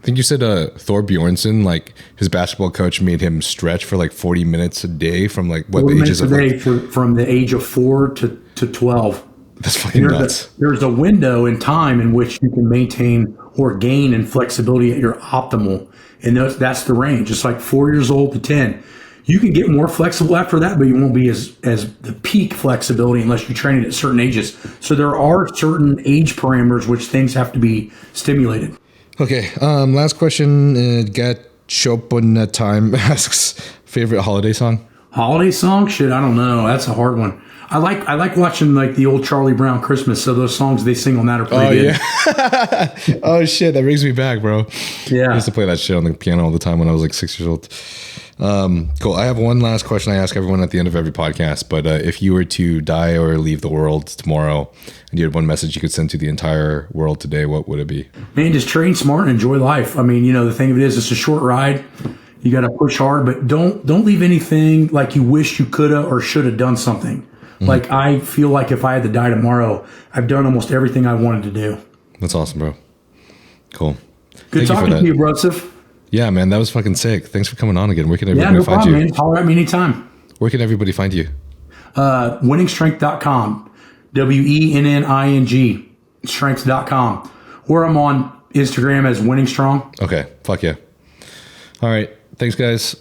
think you said Thor Bjornsson, like his basketball coach made him stretch for like 40 minutes a day from like what ages of like, from the age of 4 to 12. That's fucking nuts. There's a window in time in which you can maintain or gain in flexibility at your optimal. And that's the range. It's like 4 years old to 10. You can get more flexible after that, but you won't be as the peak flexibility unless you train it at certain ages. So there are certain age parameters which things have to be stimulated. Okay. Last question. Get Chopin Time asks, favorite holiday song? Holiday song? Shit, I don't know. That's a hard one. I like watching like the old Charlie Brown Christmas. So those songs they sing on that are pretty good. Yeah. Oh shit, that brings me back, bro. Yeah. I used to play that shit on the piano all the time when I was like 6 years old. Cool. I have one last question I ask everyone at the end of every podcast. But if you were to die or leave the world tomorrow, and you had one message you could send to the entire world today, what would it be? Man, just train smart and enjoy life. I mean, the thing of it is, it's a short ride. You got to push hard, but don't leave anything like you wish you could have or should have done something. Mm-hmm. Like I feel like if I had to die tomorrow, I've done almost everything I wanted to do. That's awesome, bro. Cool. Good talking to you, Broseph. Yeah, man, that was fucking sick. Thanks for coming on again. Where can everybody find you? Man. Holler at me anytime. Where can everybody find you? Wenningstrength.com. WENNING strength.com. Or I'm on Instagram as Wenning Strong. Okay. Fuck yeah. All right. Thanks, guys.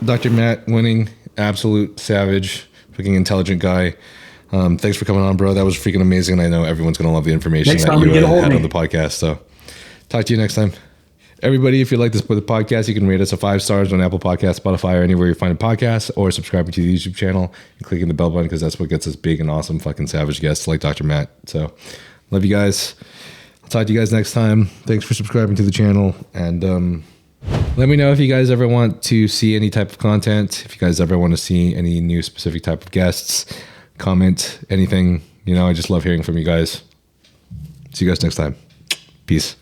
Dr. Matt Wenning, absolute savage, fucking intelligent guy. Thanks for coming on, bro. That was freaking amazing. I know everyone's going to love the information that you had on the podcast. So talk to you next time. Everybody, if you like this podcast, you can rate us a 5 stars on Apple Podcasts, Spotify, or anywhere you find a podcast, or subscribing to the YouTube channel and clicking the bell button because that's what gets us big and awesome fucking savage guests like Dr. Matt. So love you guys. I'll talk to you guys next time. Thanks for subscribing to the channel. And let me know if you guys ever want to see any type of content, if you guys ever want to see any new specific type of guests, comment, anything. I just love hearing from you guys. See you guys next time. Peace.